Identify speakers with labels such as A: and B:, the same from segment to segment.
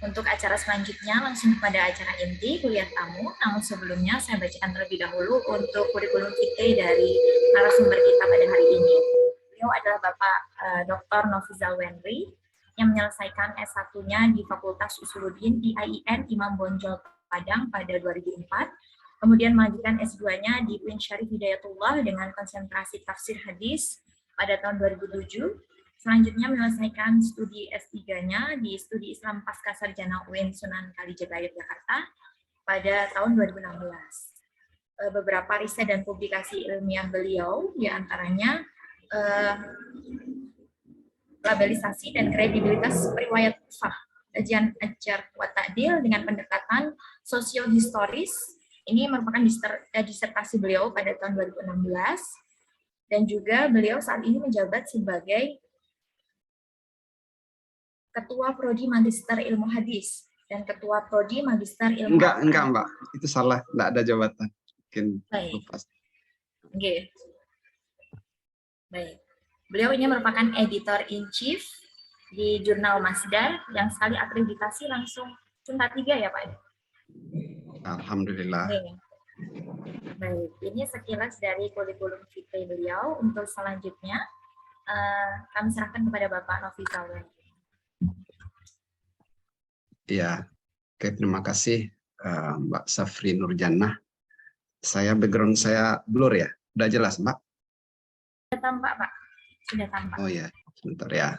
A: Untuk acara selanjutnya langsung kepada acara inti kuliah tamu. Namun sebelumnya saya bacakan terlebih dahulu untuk kurikulum vitae dari narasumber kita pada hari ini. Beliau adalah Bapak Dr. Nofizal Wenry yang menyelesaikan S1-nya di Fakultas Usuluddin IAIN Imam Bonjol Padang pada 2004. Kemudian melanjutkan S2-nya di UIN Syarif Hidayatullah dengan konsentrasi tafsir hadis pada tahun 2007. Selanjutnya menyelesaikan studi S3-nya di Studi Islam Pasca Sarjana UIN Sunan Kalijaga Yogyakarta pada tahun 2016. Beberapa riset dan publikasi ilmiah beliau diantaranya labelisasi dan kredibilitas riwayat sah, kajian ajar wa ta'dil dengan pendekatan sosiohistoris. Ini merupakan disertasi beliau pada tahun 2016, dan juga beliau saat ini menjabat sebagai Ketua Prodi Magister Ilmu Hadis dan Ketua Prodi Magister Ilmu
B: Enggak Mbak, itu salah, enggak ada jabatan. Mungkin lupa.
A: Okay. Baik. Beliau ini merupakan editor in chief di jurnal Masdar yang sekali akreditasi langsung Sinta 3 ya Pak?
B: Alhamdulillah.
A: Okay. Baik, ini sekilas dari kurikulum vitae beliau. Untuk selanjutnya kami serahkan kepada Bapak Nofizal.
B: Ya, oke, terima kasih Mbak Safri Nurjannah. Background saya blur ya, udah jelas Mbak?
A: Sudah tampak Pak, sudah tampak.
B: Oh ya, sebentar ya.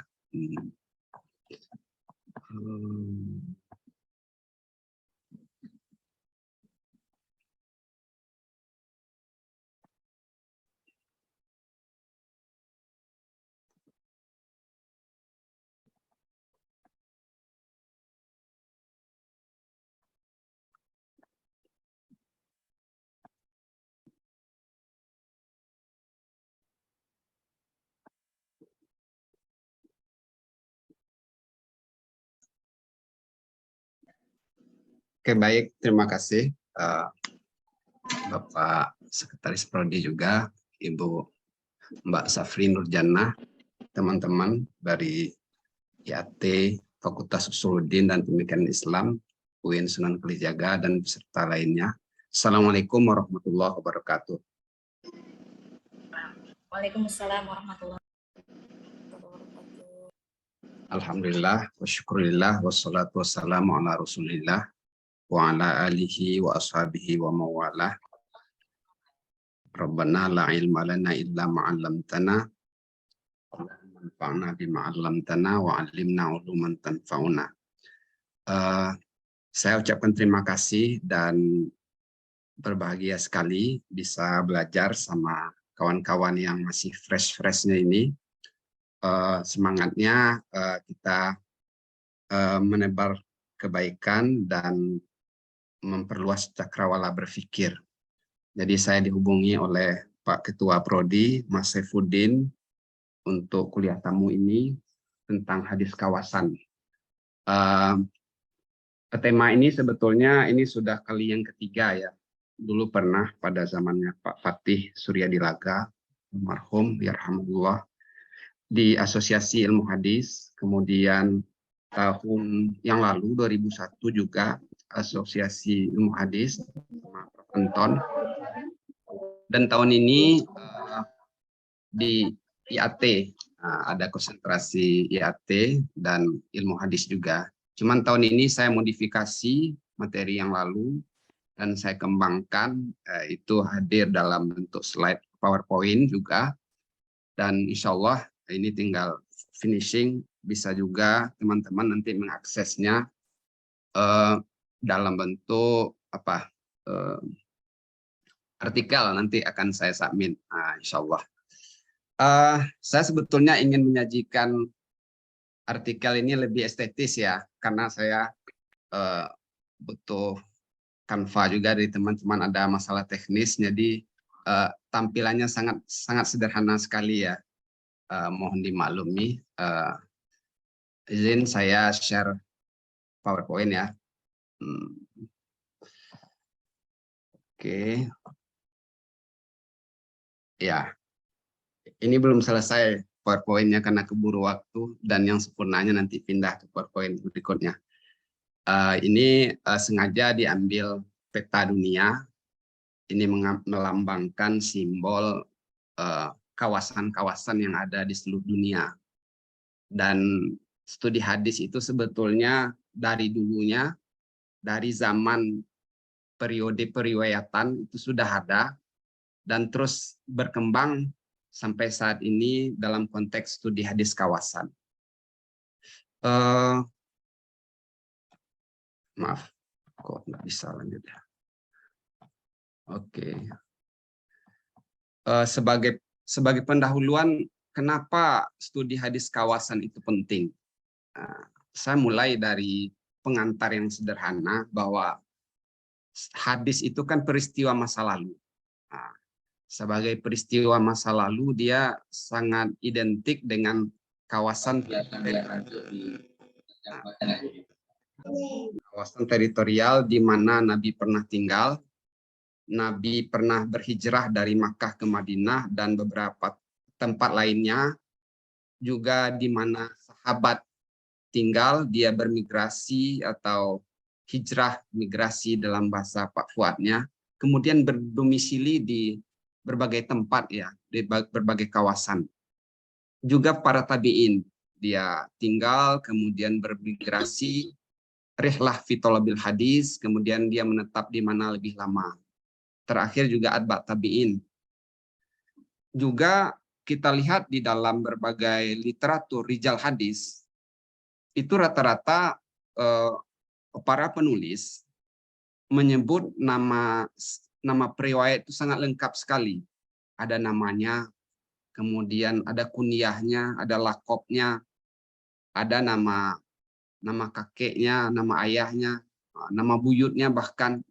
B: Oke, baik, terima kasih Bapak Sekretaris Prodi juga, Ibu Mbak Safri Nurjannah, teman-teman dari IAT, Fakultas Usuluddin dan Pemikiran Islam, UIN Sunan Kalijaga, dan peserta lainnya. Assalamualaikum warahmatullahi wabarakatuh.
A: Waalaikumsalam warahmatullahi wabarakatuh.
B: Alhamdulillah, wa syukurillah, wassalatu wassalamu ala rasulillah, wa ala alihi wa ashabihi wa mawalah. Rabbana la ilma lana illa ma'allamtana, manfa'na bima 'allamtana wa 'allimna 'uluman tanfa'una. Saya ucapkan terima kasih dan berbahagia sekali bisa belajar sama kawan-kawan yang masih fresh-freshnya ini. Semangatnya kita menebar kebaikan dan memperluas cakrawala berpikir. Jadi saya dihubungi oleh Pak Ketua Prodi, Mas Saifuddin, untuk kuliah tamu ini tentang hadis kawasan. Tema ini sebetulnya ini sudah kali yang ketiga ya. Dulu pernah pada zamannya Pak Fatih Suryadilaga, almarhum, yarhamullah, di Asosiasi Ilmu Hadis. Kemudian tahun yang lalu 2001 juga Asosiasi Ilmu Hadis sama Prof. Anton. Dan tahun ini di IAT ada konsentrasi IAT dan ilmu hadis juga. Cuman tahun ini saya modifikasi materi yang lalu dan saya kembangkan, itu hadir dalam bentuk slide PowerPoint juga. Dan insya Allah ini tinggal finishing, bisa juga teman-teman nanti mengaksesnya dalam bentuk artikel, nanti akan saya submit, insya Allah. Saya sebetulnya ingin menyajikan artikel ini lebih estetis ya, karena saya butuh Canva juga dari teman-teman, ada masalah teknis, jadi tampilannya sangat sederhana sekali ya. Mohon dimaklumi. Izin saya share PowerPoint ya. Oke. Ya, ini belum selesai PowerPoint-nya karena keburu waktu, dan yang sempurnanya nanti pindah ke PowerPoint berikutnya. Ini sengaja diambil peta dunia. Ini melambangkan simbol kawasan-kawasan yang ada di seluruh dunia. Dan studi hadis itu sebetulnya dari dulunya, dari zaman periode periwayatan itu sudah ada, dan terus berkembang sampai saat ini dalam konteks studi hadis kawasan. Maaf, kok nggak bisa lanjut ya. Oke. Sebagai pendahuluan, kenapa studi hadis kawasan itu penting? Saya mulai dari pengantar yang sederhana bahwa hadis itu kan peristiwa masa lalu. Sebagai peristiwa masa lalu, dia sangat identik dengan kawasan teritorial di mana Nabi pernah tinggal. Nabi pernah berhijrah dari Makkah ke Madinah dan beberapa tempat lainnya, juga di mana sahabat tinggal, dia bermigrasi atau hijrah migrasi dalam bahasa Pak Fuadnya, kemudian berdomisili di berbagai tempat ya, di berbagai kawasan. Juga para tabi'in, dia tinggal kemudian bermigrasi, rihlah fi thalabil hadis, kemudian dia menetap di mana lebih lama. Terakhir juga atba' tabi'in. Juga kita lihat di dalam berbagai literatur rijal hadis, itu rata-rata para penulis menyebut nama periwayat itu sangat lengkap sekali. Ada namanya, kemudian ada kunyahnya, ada lakopnya, ada nama kakeknya, nama ayahnya, nama buyutnya, bahkan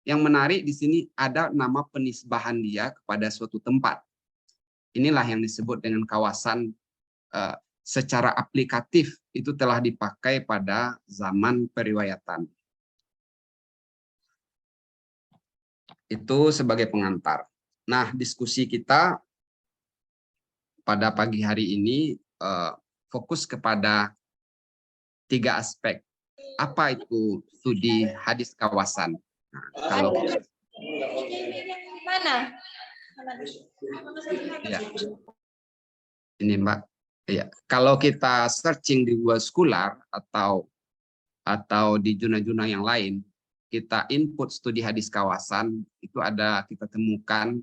B: yang menarik di sini ada nama penisbahan dia kepada suatu tempat. Inilah yang disebut dengan kawasan secara aplikatif itu telah dipakai pada zaman periwayatan. Itu sebagai pengantar. Nah, diskusi kita pada pagi hari ini fokus kepada 3 aspek. Apa itu studi hadis kawasan? Nah, kalau
A: mana?
B: Ya. Ini Mbak, ya. Kalau kita searching di Google Scholar atau di jurnal-jurnal yang lain, kita input studi hadis kawasan, itu kita temukan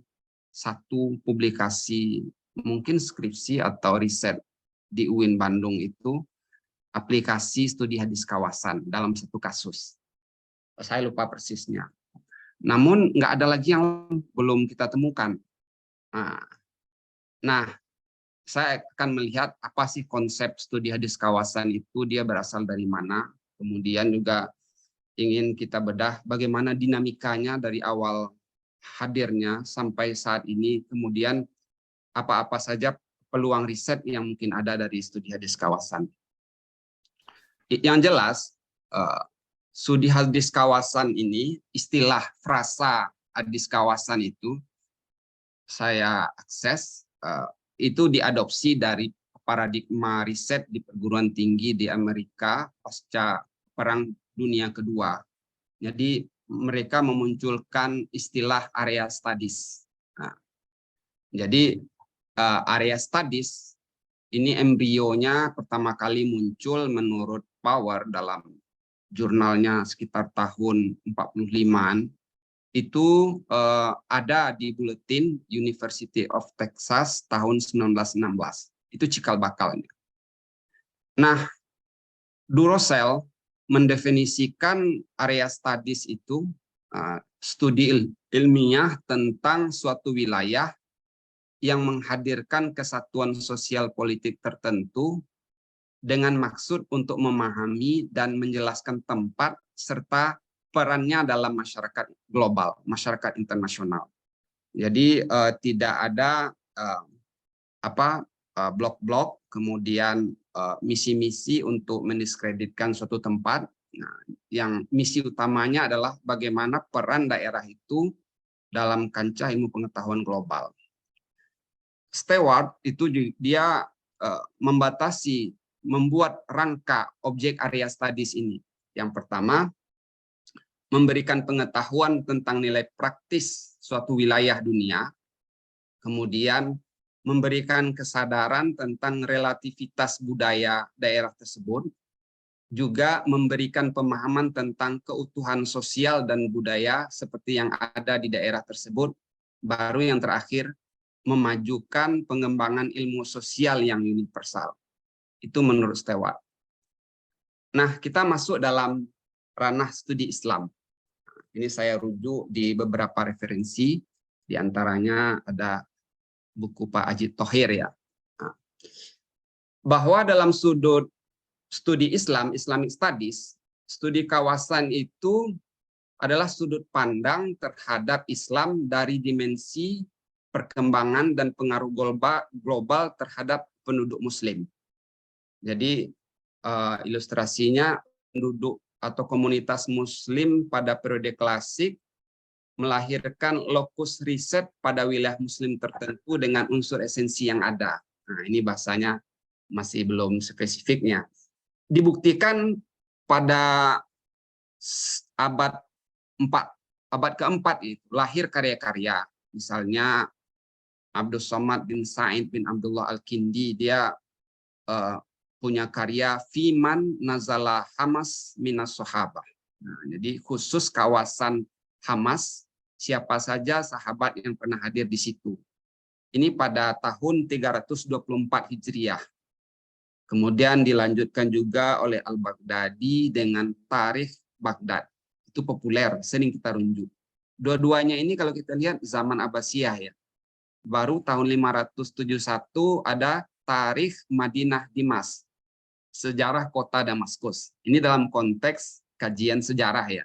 B: satu publikasi, mungkin skripsi atau riset di UIN Bandung itu, aplikasi studi hadis kawasan dalam satu kasus. Saya lupa persisnya. Namun nggak ada lagi yang belum kita temukan. Nah, saya akan melihat apa sih konsep studi hadis kawasan itu, dia berasal dari mana. Kemudian juga ingin kita bedah bagaimana dinamikanya dari awal hadirnya sampai saat ini. Kemudian apa-apa saja peluang riset yang mungkin ada dari studi hadis kawasan. Yang jelas, studi hadis kawasan ini, istilah frasa hadis kawasan itu saya akses, itu diadopsi dari paradigma riset di perguruan tinggi di Amerika pasca Perang Dunia Kedua. Jadi mereka memunculkan istilah area studies. Jadi area studies ini embrionya pertama kali muncul menurut Power dalam jurnalnya sekitar tahun 45-an. Itu ada di Buletin University of Texas tahun 1916. Itu cikal bakalnya. Nah, Durosell mendefinisikan area studies itu studi ilmiah tentang suatu wilayah yang menghadirkan kesatuan sosial politik tertentu dengan maksud untuk memahami dan menjelaskan tempat serta perannya dalam masyarakat global, masyarakat internasional. Jadi tidak ada blok-blok, kemudian misi-misi untuk mendiskreditkan suatu tempat. Nah, yang misi utamanya adalah bagaimana peran daerah itu dalam kancah ilmu pengetahuan global. Stewart itu dia membuat rangka objek area studies ini. Yang pertama, memberikan pengetahuan tentang nilai praktis suatu wilayah dunia, kemudian memberikan kesadaran tentang relativitas budaya daerah tersebut, juga memberikan pemahaman tentang keutuhan sosial dan budaya seperti yang ada di daerah tersebut. Baru yang terakhir, memajukan pengembangan ilmu sosial yang universal. Itu menurut Stewart. Nah, kita masuk dalam ranah studi Islam. Ini saya rujuk di beberapa referensi, di antaranya ada buku Pak Ajit Thohir ya. Bahwa dalam sudut studi Islam, Islamic Studies, studi kawasan itu adalah sudut pandang terhadap Islam dari dimensi perkembangan dan pengaruh global terhadap penduduk Muslim. Jadi ilustrasinya penduduk atau komunitas Muslim pada periode klasik melahirkan lokus riset pada wilayah Muslim tertentu dengan unsur esensi yang ada. Nah, ini bahasanya masih belum spesifiknya. Dibuktikan pada abad keempat itu lahir karya-karya, misalnya Abdul Somad bin Sa'id bin Abdullah Al-Kindi, dia punya karya Fiman Nazala Hamas Minas Sahabah. Nah, jadi khusus kawasan Hamas, siapa saja sahabat yang pernah hadir di situ. Ini pada tahun 324 Hijriah. Kemudian dilanjutkan juga oleh Al-Baghdadi dengan Tarikh Baghdad. Itu populer, sering kita runjuk. Dua-duanya ini kalau kita lihat zaman Abbasiyah ya. Baru tahun 571 ada Tarikh Madinah Dimas, sejarah kota Damaskus. Ini dalam konteks kajian sejarah ya.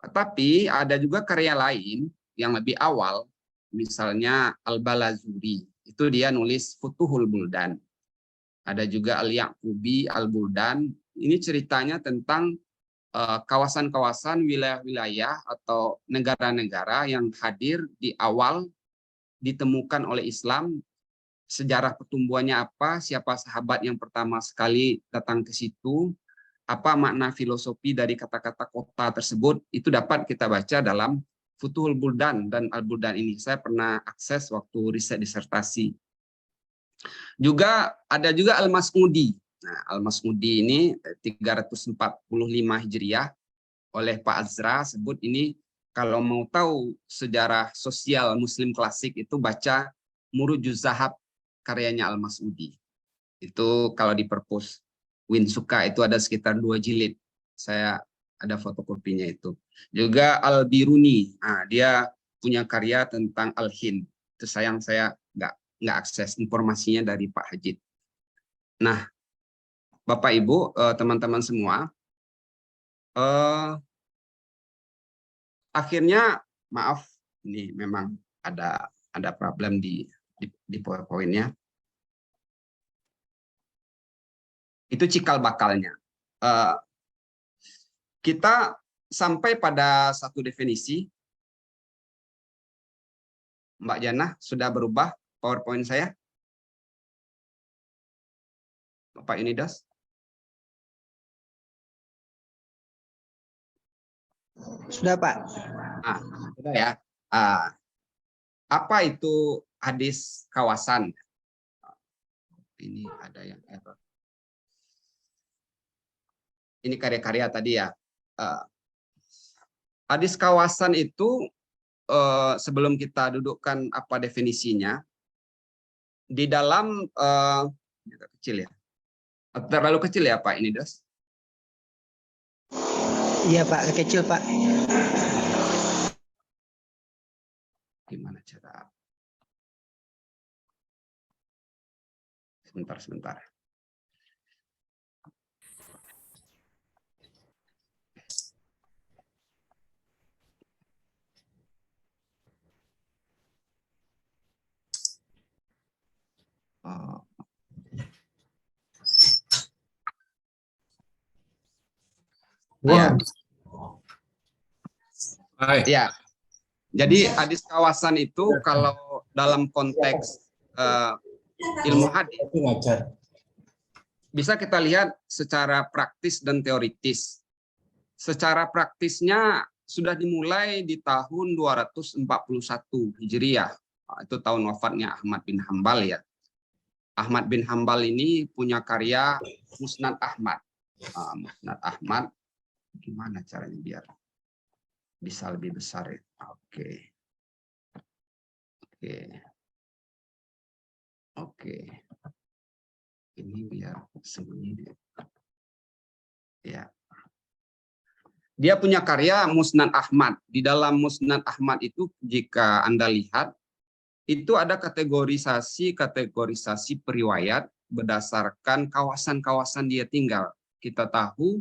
B: Tapi ada juga karya lain yang lebih awal, misalnya Al-Balazuri. Itu dia nulis Futuhul Buldan. Ada juga Al-Yaqubi Al-Buldan. Ini ceritanya tentang kawasan-kawasan, wilayah-wilayah atau negara-negara yang hadir di awal ditemukan oleh Islam, sejarah pertumbuhannya apa, siapa sahabat yang pertama sekali datang ke situ, apa makna filosofi dari kata-kata kota tersebut, itu dapat kita baca dalam Futuhul Buldan dan Al-Buldan ini. Saya pernah akses waktu riset disertasi. Juga ada juga Al-Mas'udi. Nah, Al-Mas'udi ini 345 Hijriah oleh Pak Azra, sebut ini kalau mau tahu sejarah sosial Muslim klasik itu baca Murujuz Zahab karyanya Al-Mas'udi. Itu kalau di perpus Winsuka itu ada sekitar 2 jilid. Saya ada fotokopinya itu. Juga Al-Biruni, nah, dia punya karya tentang Al-Hind. Itu sayang saya nggak akses informasinya dari Pak Hajid. Nah, Bapak Ibu, teman-teman semua, akhirnya maaf, ini memang ada problem di PowerPoint-nya. Itu cikal bakalnya. Kita sampai pada satu definisi. Mbak Jana, sudah berubah PowerPoint saya? Bapak Unidas?
C: Sudah, Pak.
B: Nah, sudah ya. Apa itu hadis kawasan? Ini ada yang error. Ini karya-karya tadi ya. Hadis kawasan itu sebelum kita dudukkan apa definisinya, di dalam kecil ya, terlalu kecil ya Pak ini Das?
C: Iya Pak, kecil Pak.
B: Gimana cara? Sebentar. Ya. Ya. Jadi hadis kawasan itu kalau dalam konteks ilmu hadis bisa kita lihat secara praktis dan teoritis. Secara praktisnya sudah dimulai di tahun 241 Hijriah. Itu tahun wafatnya Ahmad bin Hambal ya. Ahmad bin Hambal ini punya karya Musnad Ahmad. Musnad Ahmad, gimana caranya biar bisa lebih besar ya? Oke. Ini biar sembunyi. Ya. Dia punya karya Musnad Ahmad. Di dalam Musnad Ahmad itu jika Anda lihat itu ada kategorisasi periwayat berdasarkan kawasan-kawasan dia tinggal. Kita tahu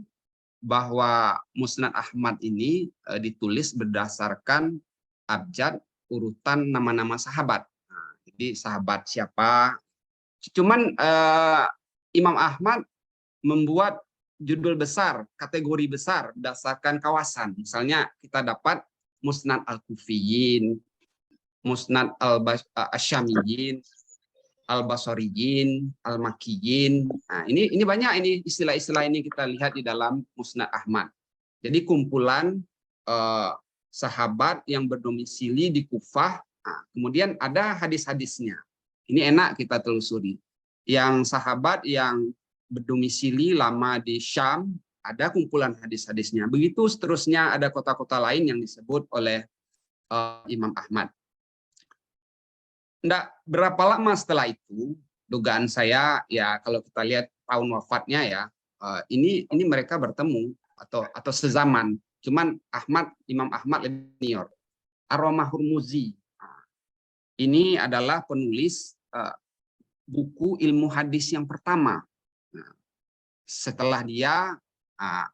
B: bahwa Musnad Ahmad ini ditulis berdasarkan abjad urutan nama-nama sahabat. Nah, jadi sahabat siapa? Cuman Imam Ahmad membuat judul besar, kategori besar berdasarkan kawasan. Misalnya kita dapat Musnad Al-Kufiyin, Musnad Al-Asyamiyin, Al-Basriyin, Al-Makkiyin. Nah, ini banyak ini istilah-istilah ini kita lihat di dalam Musnad Ahmad. Jadi kumpulan sahabat yang berdomisili di Kufah. Nah, kemudian ada hadis-hadisnya. Ini enak kita telusuri. Yang sahabat yang berdomisili lama di Syam, ada kumpulan hadis-hadisnya. Begitu seterusnya ada kota-kota lain yang disebut oleh Imam Ahmad. Nggak berapa lama setelah itu, dugaan saya ya kalau kita lihat tahun wafatnya ya, ini mereka bertemu atau sezaman. Cuman Imam Ahmad lebih senior. Ar-Romah Hurmuzi. Ini adalah penulis buku ilmu hadis yang pertama. Setelah dia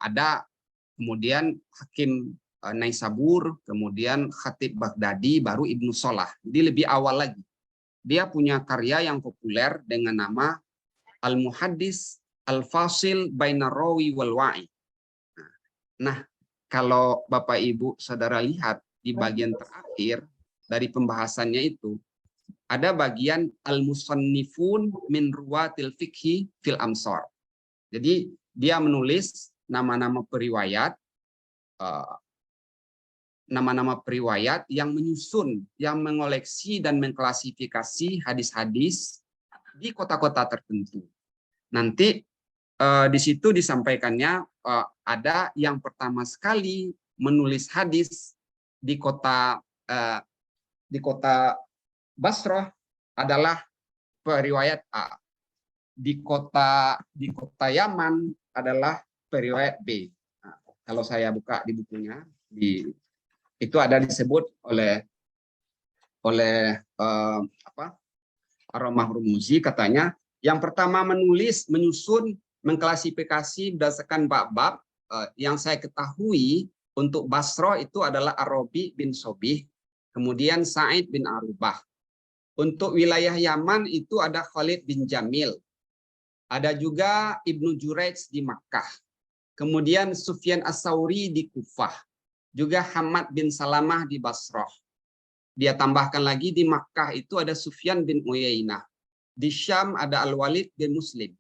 B: ada kemudian Hakim Naisabur, kemudian Khatib Baghdadi, baru Ibnu Salah. Jadi lebih awal lagi. Dia punya karya yang populer dengan nama Al-Muhaddis Al-Fasil Baina Rawi wal Wa'i. Nah, kalau Bapak Ibu Saudara lihat di bagian terakhir dari pembahasannya itu ada bagian Al-Musannifun min Ruwatil Fiqhi fil Amsar. Jadi dia menulis nama-nama periwayat yang menyusun, yang mengoleksi dan mengklasifikasi hadis-hadis di kota-kota tertentu. Nanti di situ disampaikannya ada yang pertama sekali menulis hadis di kota Basrah adalah periwayat A. Di kota Yaman adalah periwayat B. Nah, kalau saya buka di bukunya, itu ada disebut oleh Ar-Romah Hurmuzi, katanya yang pertama menyusun, mengklasifikasi berdasarkan bab-bab yang saya ketahui untuk Basrah itu adalah Ar-Rabi bin Sobih, kemudian Sa'id bin Arubah. Untuk wilayah Yaman itu ada Khalid bin Jamil. Ada juga Ibnu Juraij di Makkah. Kemudian Sufyan As-Sauri di Kufah. Juga Hamad bin Salamah di Basrah. Dia tambahkan lagi di Makkah itu ada Sufyan bin Uyainah. Di Syam ada Al-Walid bin Muslim.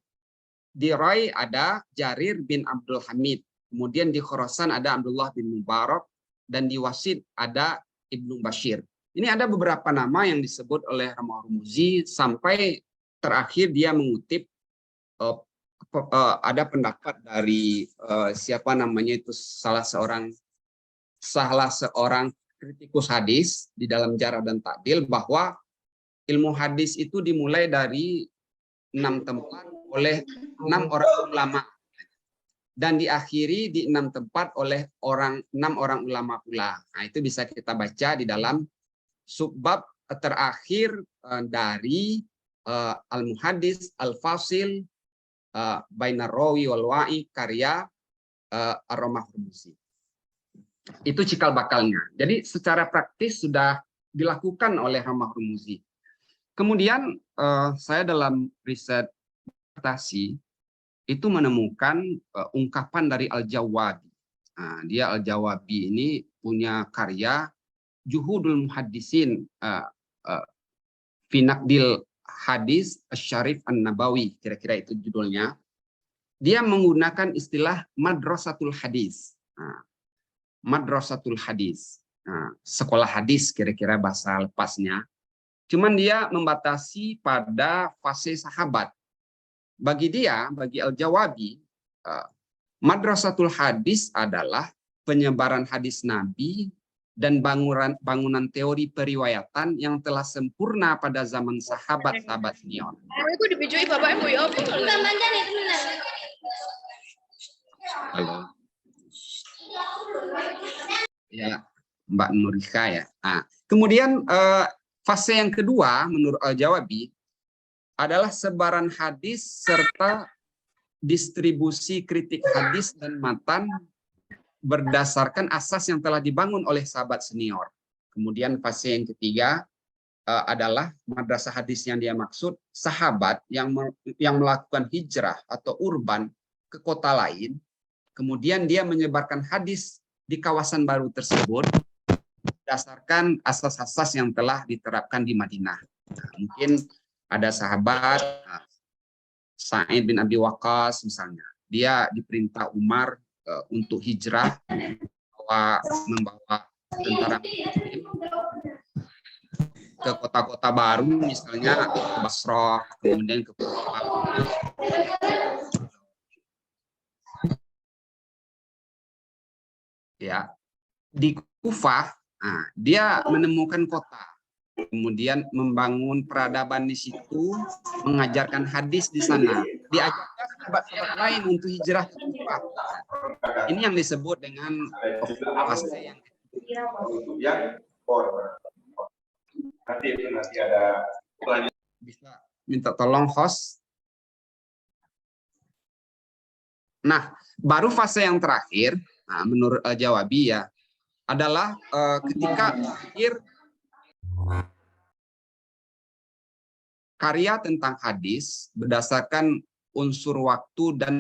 B: Di Rai ada Jarir bin Abdul Hamid. Kemudian di Khurasan ada Abdullah bin Mubarak. Dan di Wasid ada Ibnu Bashir. Ini ada beberapa nama yang disebut oleh Romah Hurmuzi sampai terakhir dia mengutip ada pendapat dari siapa namanya itu salah seorang kritikus hadis di dalam Jarh dan Ta'dil bahwa ilmu hadis itu dimulai dari 6 tempat oleh 6 orang ulama dan diakhiri di 6 tempat oleh 6 orang ulama pula. Nah, itu bisa kita baca di dalam subbab terakhir dari Al-Muhaddis Al-Fasil Bainar Rawi wal Wa'i karya Ar-Romah Hurmuzi. Itu cikal bakalnya. Jadi secara praktis sudah dilakukan oleh Romah Hurmuzi. Kemudian saya dalam riset disertasi itu menemukan ungkapan dari Al-Jawabi. Nah, dia Al-Jawabi ini punya karya Juhudul Muhaddisin fi Naqdil Hadis Asy-Syarif An-Nabawi, kira-kira itu judulnya. dia menggunakan istilah madrasatul hadis. Nah, madrasatul hadis. Nah, sekolah hadis kira-kira bahasa lepasnya. Cuman dia membatasi pada fase sahabat. Bagi dia, bagi Al-Jawabi, madrasatul hadis adalah penyebaran hadis Nabi dan bangunan teori periwayatan yang telah sempurna pada zaman sahabat-sahabat senior. Halo. Ya, Mbak Nurika ya. Nah, kemudian fase yang kedua menurut Al-Jawabi adalah sebaran hadis serta distribusi kritik hadis dan matan berdasarkan asas yang telah dibangun oleh sahabat senior. Kemudian fase yang ketiga adalah madrasah hadis yang dia maksud sahabat yang melakukan hijrah atau urban ke kota lain, kemudian dia menyebarkan hadis di kawasan baru tersebut berdasarkan asas-asas yang telah diterapkan di Madinah. Nah, mungkin ada sahabat Sa'id bin Abi Waqqas misalnya, dia diperintah Umar untuk hijrah, membawa tentara ke kota-kota baru, misalnya ke Basrah, kemudian ke Kufah. Ya, di Kufah, dia menemukan kota, kemudian membangun peradaban di situ, mengajarkan hadis di sana, diajarkan sahabat-sahabat lain untuk hijrah ke Kufah. Ini yang disebut dengan fase yang nanti ada bisa minta tolong host. Nah, baru fase yang terakhir, menurut Jawabi ya, adalah ketika akhir karya tentang hadis berdasarkan unsur waktu dan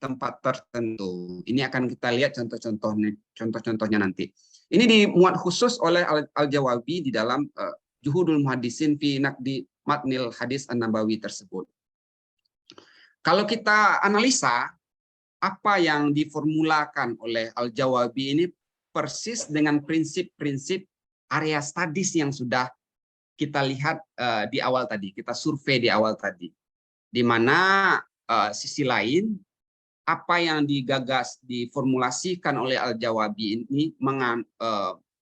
B: tempat tertentu. Ini akan kita lihat contoh-contohnya nanti. Ini dimuat khusus oleh Al-Jawabi di dalam Juhudul Muhaddisin fi Naqdi Matnil Hadis An-Nabawi tersebut. Kalau kita analisa apa yang diformulakan oleh Al-Jawabi ini persis dengan prinsip-prinsip area studies yang sudah kita lihat di awal tadi, kita survei di awal tadi. Di mana sisi lain apa yang digagas, diformulasikan oleh Al-Jawabi ini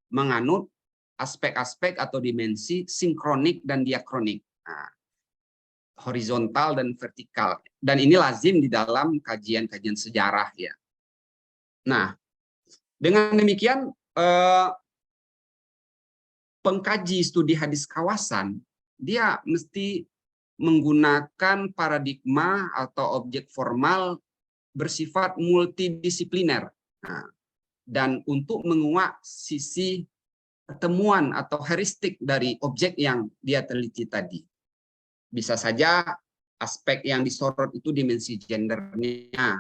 B: menganut aspek-aspek atau dimensi sinkronik dan diakronik, horizontal dan vertikal. Dan ini lazim di dalam kajian-kajian sejarah ya. Nah, dengan demikian pengkaji studi hadis kawasan dia mesti menggunakan paradigma atau objek formal bersifat multidisipliner. Dan untuk menguak sisi pertemuan atau heuristik dari objek yang dia teliti tadi. Bisa saja aspek yang disorot itu dimensi gendernya,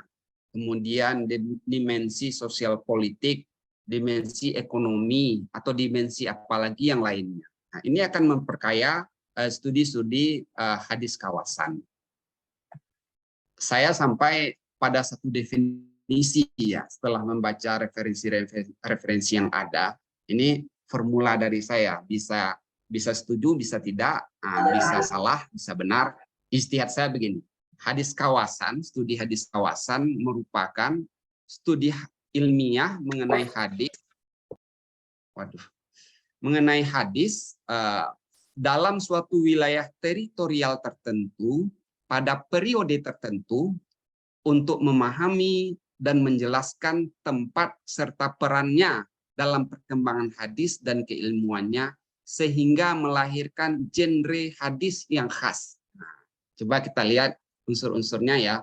B: kemudian dimensi sosial politik, dimensi ekonomi, atau dimensi apalagi yang lainnya. Nah, ini akan memperkaya studi-studi hadis kawasan. Saya sampai pada satu definisi ya setelah membaca referensi yang ada. Ini formula dari saya, bisa setuju, bisa tidak, bisa salah, bisa benar. Ijtihad saya begini, hadis kawasan, studi hadis kawasan merupakan studi ilmiah mengenai hadis, mengenai hadis dalam suatu wilayah teritorial tertentu pada periode tertentu untuk memahami dan menjelaskan tempat serta perannya dalam perkembangan hadis dan keilmuannya sehingga melahirkan genre hadis yang khas. Nah, coba kita lihat unsur-unsurnya ya.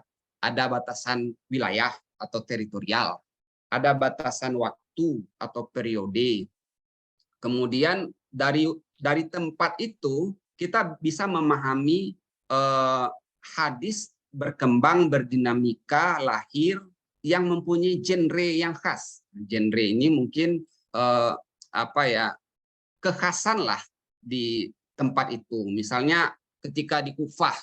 B: Ada batasan wilayah atau teritorial, ada batasan waktu atau periode. Kemudian dari tempat itu kita bisa memahami hadis berkembang, berdinamika, lahir yang mempunyai genre yang khas. Genre ini mungkin kekhasan lah di tempat itu. Misalnya ketika di Kufah,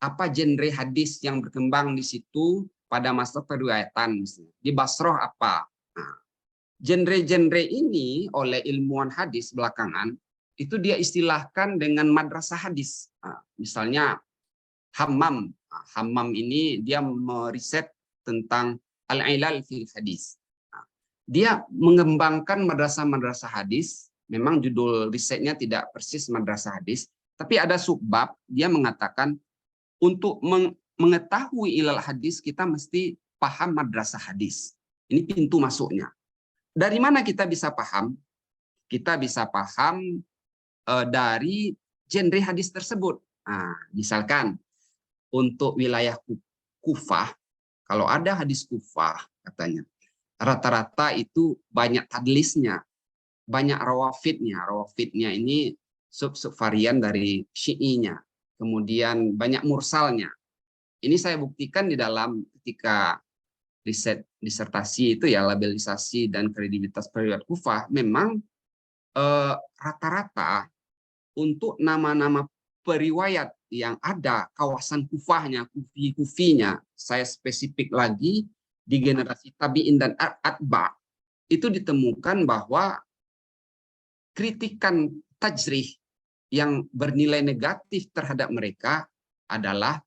B: apa genre hadis yang berkembang di situ pada masa periwayatan. Misalnya. Di Basroh apa? Nah, genre-genre ini oleh ilmuwan hadis belakangan, itu dia istilahkan dengan madrasah hadis. Nah, misalnya Hammam. Nah, Hammam ini dia meriset tentang al-ilal fil hadis. Nah, dia mengembangkan madrasah-madrasah hadis. Memang judul risetnya tidak persis madrasah hadis, tapi ada subbab dia mengatakan untuk mengetahui ilal hadis kita mesti paham madrasah hadis. Ini pintu masuknya. Dari mana kita bisa paham? Kita bisa paham dari genre hadis tersebut. Nah, misalkan untuk wilayah Kufah, kalau ada hadis Kufah katanya, rata-rata itu banyak tadlisnya, banyak rawafidnya. Rawafidnya ini sub-sub varian dari syi'inya. Kemudian banyak mursalnya. Ini saya buktikan di dalam ketika riset disertasi itu ya, labelisasi dan kredibilitas periwayat Kufah, memang rata-rata untuk nama-nama periwayat yang ada kawasan Kufahnya, kufinya, saya spesifik lagi di generasi tabi'in dan atba, itu ditemukan bahwa kritikan tajrih yang bernilai negatif terhadap mereka adalah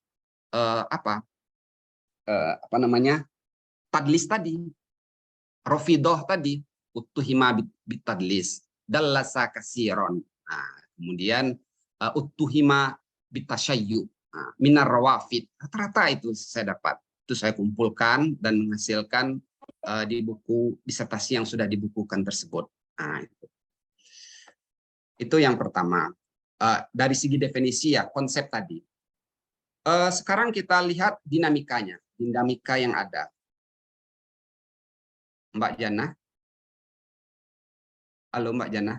B: apa namanya, tadlis tadi, rofidoh tadi, utuhima bitadlis, dallasa kasiron. Nah, kemudian utuhima bitasyayu, minar rawafid. Rata-rata itu saya dapat. Itu saya kumpulkan dan menghasilkan di buku disertasi yang sudah dibukukan tersebut. Nah, itu yang pertama. Dari segi definisi ya, konsep tadi. Sekarang kita lihat dinamikanya, dinamika yang ada. Mbak Jana. Halo Mbak Jana.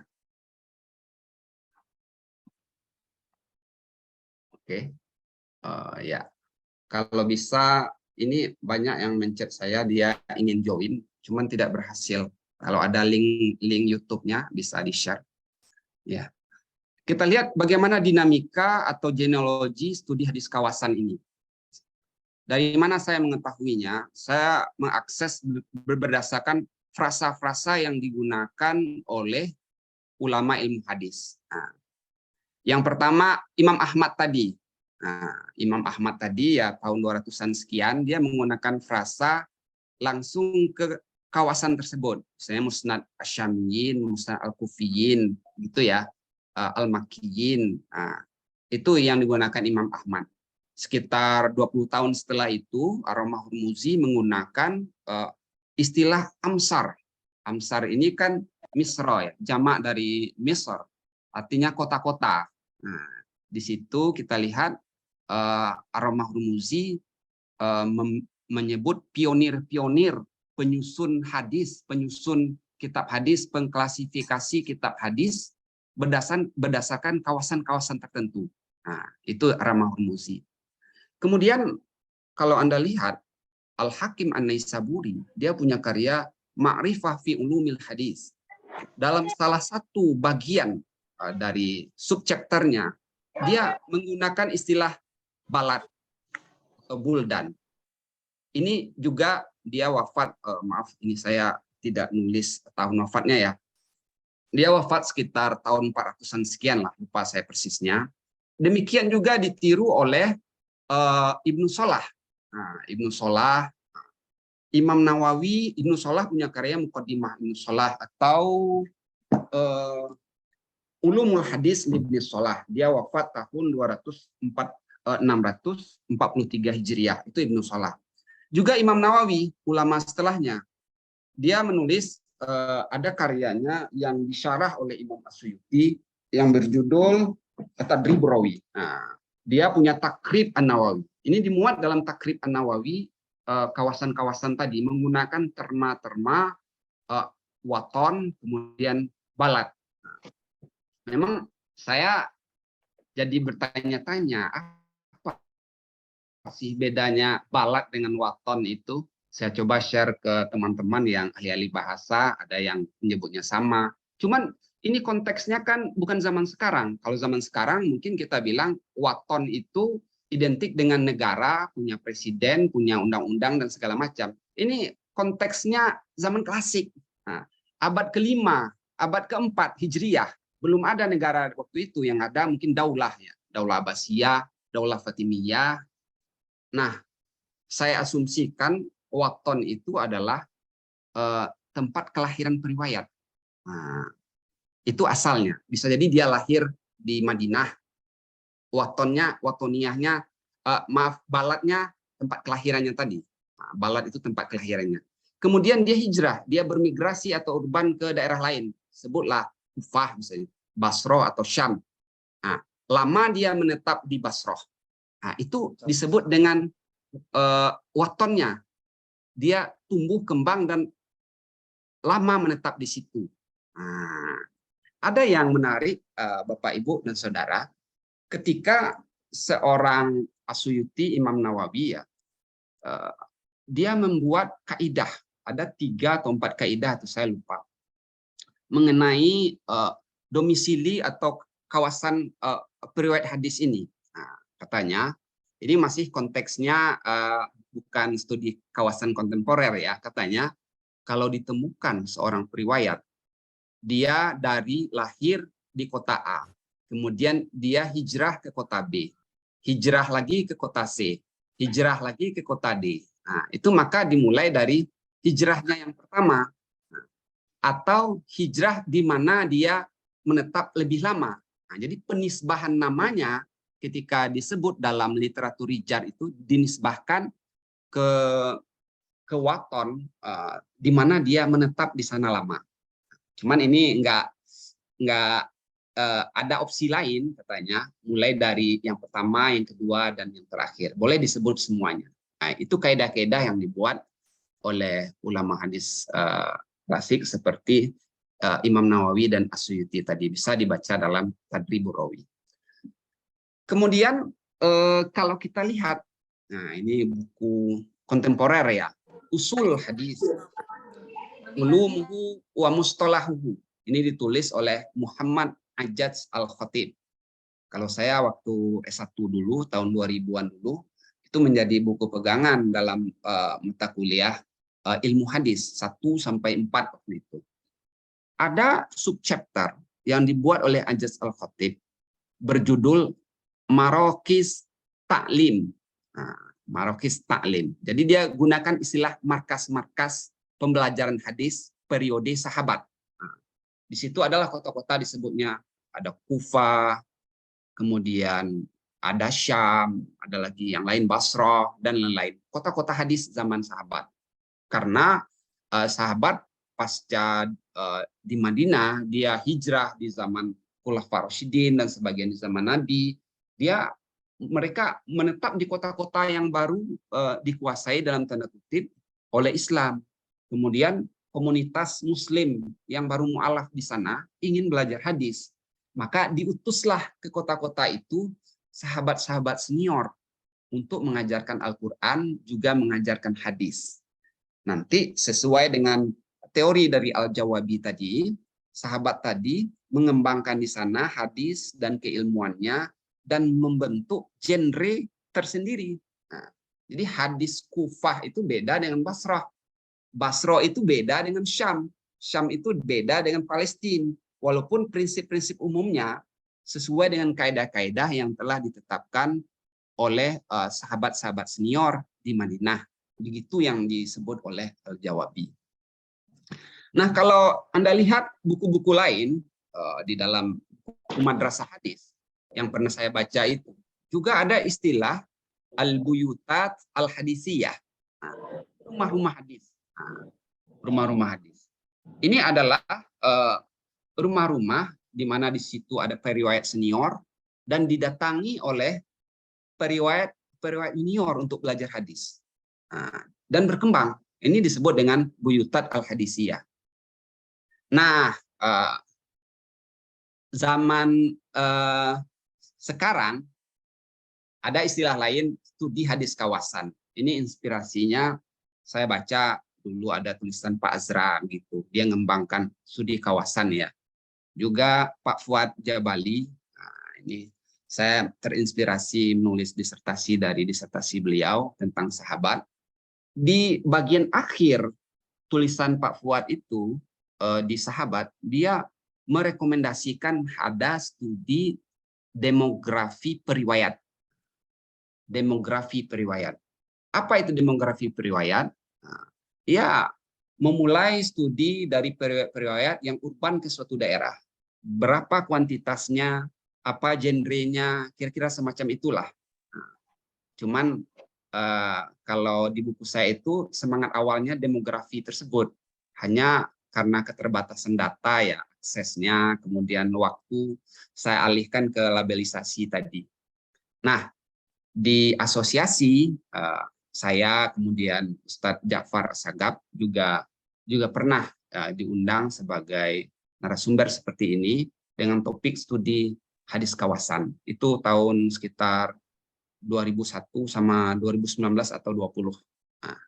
B: Oke. Ya. Kalau bisa, ini banyak yang menchat saya, dia ingin join, cuman tidak berhasil. Kalau ada link YouTube-nya bisa di-share. Ya. Kita lihat bagaimana dinamika atau genealogi studi hadis kawasan ini. Dari mana saya mengetahuinya? Saya mengakses berdasarkan frasa-frasa yang digunakan oleh ulama ilmu hadis. Nah, yang pertama Imam Ahmad tadi. Nah, Imam Ahmad tadi ya tahun 200-an sekian dia menggunakan frasa langsung ke kawasan tersebut. Misalnya Musnad Asyamiyin, Musnad Al-Kufiyin, gitu ya, Al-Makkiyin. Nah, itu yang digunakan Imam Ahmad. Sekitar 20 tahun setelah itu, Ar-Ramah Hurmuzi menggunakan istilah Amsar. Amsar ini kan Misra, ya, jamak dari Misr, artinya kota-kota. Nah, di situ kita lihat Ar-Ramah Hurmuzi menyebut pionir-pionir penyusun hadis, penyusun kitab hadis, pengklasifikasi kitab hadis berdasarkan kawasan-kawasan tertentu. Nah, itu Ar-Ramah Hurmuzi. Kemudian kalau Anda lihat Al-Hakim An-Naisaburi, dia punya karya Ma'rifah fi Ulumil Hadis. Dalam salah satu bagian dari subchapternya, dia menggunakan istilah balad atau buldan. Ini juga dia wafat, maaf ini saya tidak nulis tahun wafatnya ya. Dia wafat sekitar tahun 400-an sekian lah, lupa saya persisnya. Demikian juga ditiru oleh Ibnu Salah. Nah, Ibnu Salah, Imam Nawawi, Ibnu Salah punya karya Muqaddimah Ibnu Salah atau Ulumul Hadis Ibnu Salah. Dia wafat tahun 643 Hijriah. Itu Ibnu Salah. Juga Imam Nawawi, ulama setelahnya, dia menulis ada karyanya yang disyarah oleh Imam As-Suyuti yang berjudul Tadrib Rawi. Nah, dia punya Takrib An-Nawawi. Ini dimuat dalam Takrib An-Nawawi, kawasan-kawasan tadi menggunakan terma-terma waton, kemudian balad. Nah, memang saya jadi bertanya-tanya, apa sih bedanya balad dengan waton itu? Saya coba share ke teman-teman yang ahli-ahli bahasa, ada yang menyebutnya sama. Cuman ini konteksnya kan bukan zaman sekarang. Kalau zaman sekarang mungkin kita bilang waton itu identik dengan negara, punya presiden, punya undang-undang dan segala macam. Ini konteksnya zaman klasik. Nah, abad kelima, abad keempat Hijriyah, belum ada negara waktu itu, yang ada mungkin daulah ya, daulah Abbasiyah, daulah Fatimiyah. Nah, saya asumsikan Waton itu adalah tempat kelahiran periwayat. Nah, itu asalnya. Bisa jadi dia lahir di Madinah, watoniyahnya, baladnya tempat kelahirannya tadi. Nah, balad itu tempat kelahirannya. Kemudian dia hijrah, dia bermigrasi atau urban ke daerah lain. Sebutlah Kufah, misalnya Basroh atau Syam. Nah, lama dia menetap di Basroh. Nah, itu disebut dengan watonnya. Dia tumbuh kembang dan lama menetap di situ. Nah, ada yang menarik, Bapak, Ibu, dan Saudara, ketika seorang As-Suyuti, Imam Nawawi, ya, dia membuat kaidah, ada 3 atau 4 kaidah, itu saya lupa, mengenai domisili atau kawasan periwayat hadis ini. Nah, katanya, ini masih konteksnya bukan studi kawasan kontemporer ya, katanya kalau ditemukan seorang periwayat, dia dari lahir di kota A, kemudian dia hijrah ke kota B, hijrah lagi ke kota C, hijrah lagi ke kota D. Nah, itu maka dimulai dari hijrahnya yang pertama, atau hijrah di mana dia menetap lebih lama. Nah, jadi penisbahan namanya ketika disebut dalam literatur Rijal itu dinisbahkan ke waton di mana dia menetap di sana lama. Cuman ini enggak ada opsi lain katanya, mulai dari yang pertama, yang kedua, dan yang terakhir. Boleh disebut semuanya. Nah, itu kaidah-kaidah yang dibuat oleh ulama hadis klasik seperti Imam Nawawi dan As-Suyuti tadi, bisa dibaca dalam Tadribur Rawi. Kemudian kalau kita lihat, nah ini buku kontemporer ya, Usul Hadis, Ulumuhu wa Mustalahuhu. Ini ditulis oleh Muhammad Ajaz Al-Khatib. Kalau saya waktu S1 dulu, tahun 2000-an dulu, itu menjadi buku pegangan dalam mata kuliah ilmu hadis 1-4 waktu itu. Ada subchapter yang dibuat oleh Ajaz Al-Khatib berjudul Marokis Ta'lim. Nah, Marokis Ta'lim. Jadi dia gunakan istilah markas-markas pembelajaran hadis periode sahabat. Nah, di situ adalah kota-kota disebutnya, ada Kufah, kemudian ada Syam, ada lagi yang lain Basrah, dan lain-lain. Kota-kota hadis zaman sahabat. Karena sahabat pasca di Madinah, dia hijrah di zaman Khulafaur Rasyidin dan sebagian di zaman Nabi, mereka menetap di kota-kota yang baru dikuasai dalam tanda kutip oleh Islam. Kemudian komunitas Muslim yang baru mu'alaf di sana ingin belajar hadis, maka diutuslah ke kota-kota itu sahabat-sahabat senior untuk mengajarkan Al-Quran, juga mengajarkan hadis. Nanti sesuai dengan teori dari Al-Jawabi tadi, sahabat tadi mengembangkan di sana hadis dan keilmuannya dan membentuk genre tersendiri. Nah, jadi hadis Kufah itu beda dengan Basrah. Basrah itu beda dengan Syam. Syam itu beda dengan Palestina. Walaupun prinsip-prinsip umumnya sesuai dengan kaidah-kaidah yang telah ditetapkan oleh sahabat-sahabat senior di Madinah. Begitu yang disebut oleh Al-Jawabi. Nah, kalau Anda lihat buku-buku lain di dalam buku madrasah hadis yang pernah saya baca, itu juga ada istilah al-buyutat al-hadisiyah, rumah-rumah hadis. Rumah-rumah hadis. Ini adalah rumah-rumah di mana di situ ada periwayat senior dan didatangi oleh periwayat junior untuk belajar hadis. Dan berkembang. Ini disebut dengan buyutat al-hadisiyah. Nah, zaman sekarang ada istilah lain, studi hadis kawasan. Ini inspirasinya saya baca dulu ada tulisan Pak Azra gitu. Dia ngembangkan studi kawasan ya. Juga Pak Fuad Jabali. Nah, ini Saya terinspirasi menulis disertasi dari disertasi beliau tentang sahabat. Di bagian akhir tulisan Pak Fuad itu di sahabat, dia merekomendasikan ada studi demografi periwayat. Demografi periwayat. Apa itu demografi periwayat? Ya, memulai studi dari periwayat yang urban ke suatu daerah. Berapa kuantitasnya, apa genrenya, kira-kira semacam itulah. Cuman kalau di buku saya itu semangat awalnya demografi tersebut. Hanya karena keterbatasan data ya, aksesnya, kemudian waktu, saya alihkan ke labelisasi tadi. Nah, di asosiasi saya kemudian Ustadz Ja'far Sagab juga pernah diundang sebagai narasumber seperti ini dengan topik studi hadis kawasan. Itu tahun sekitar 2001 sama 2019 atau 20. Nah,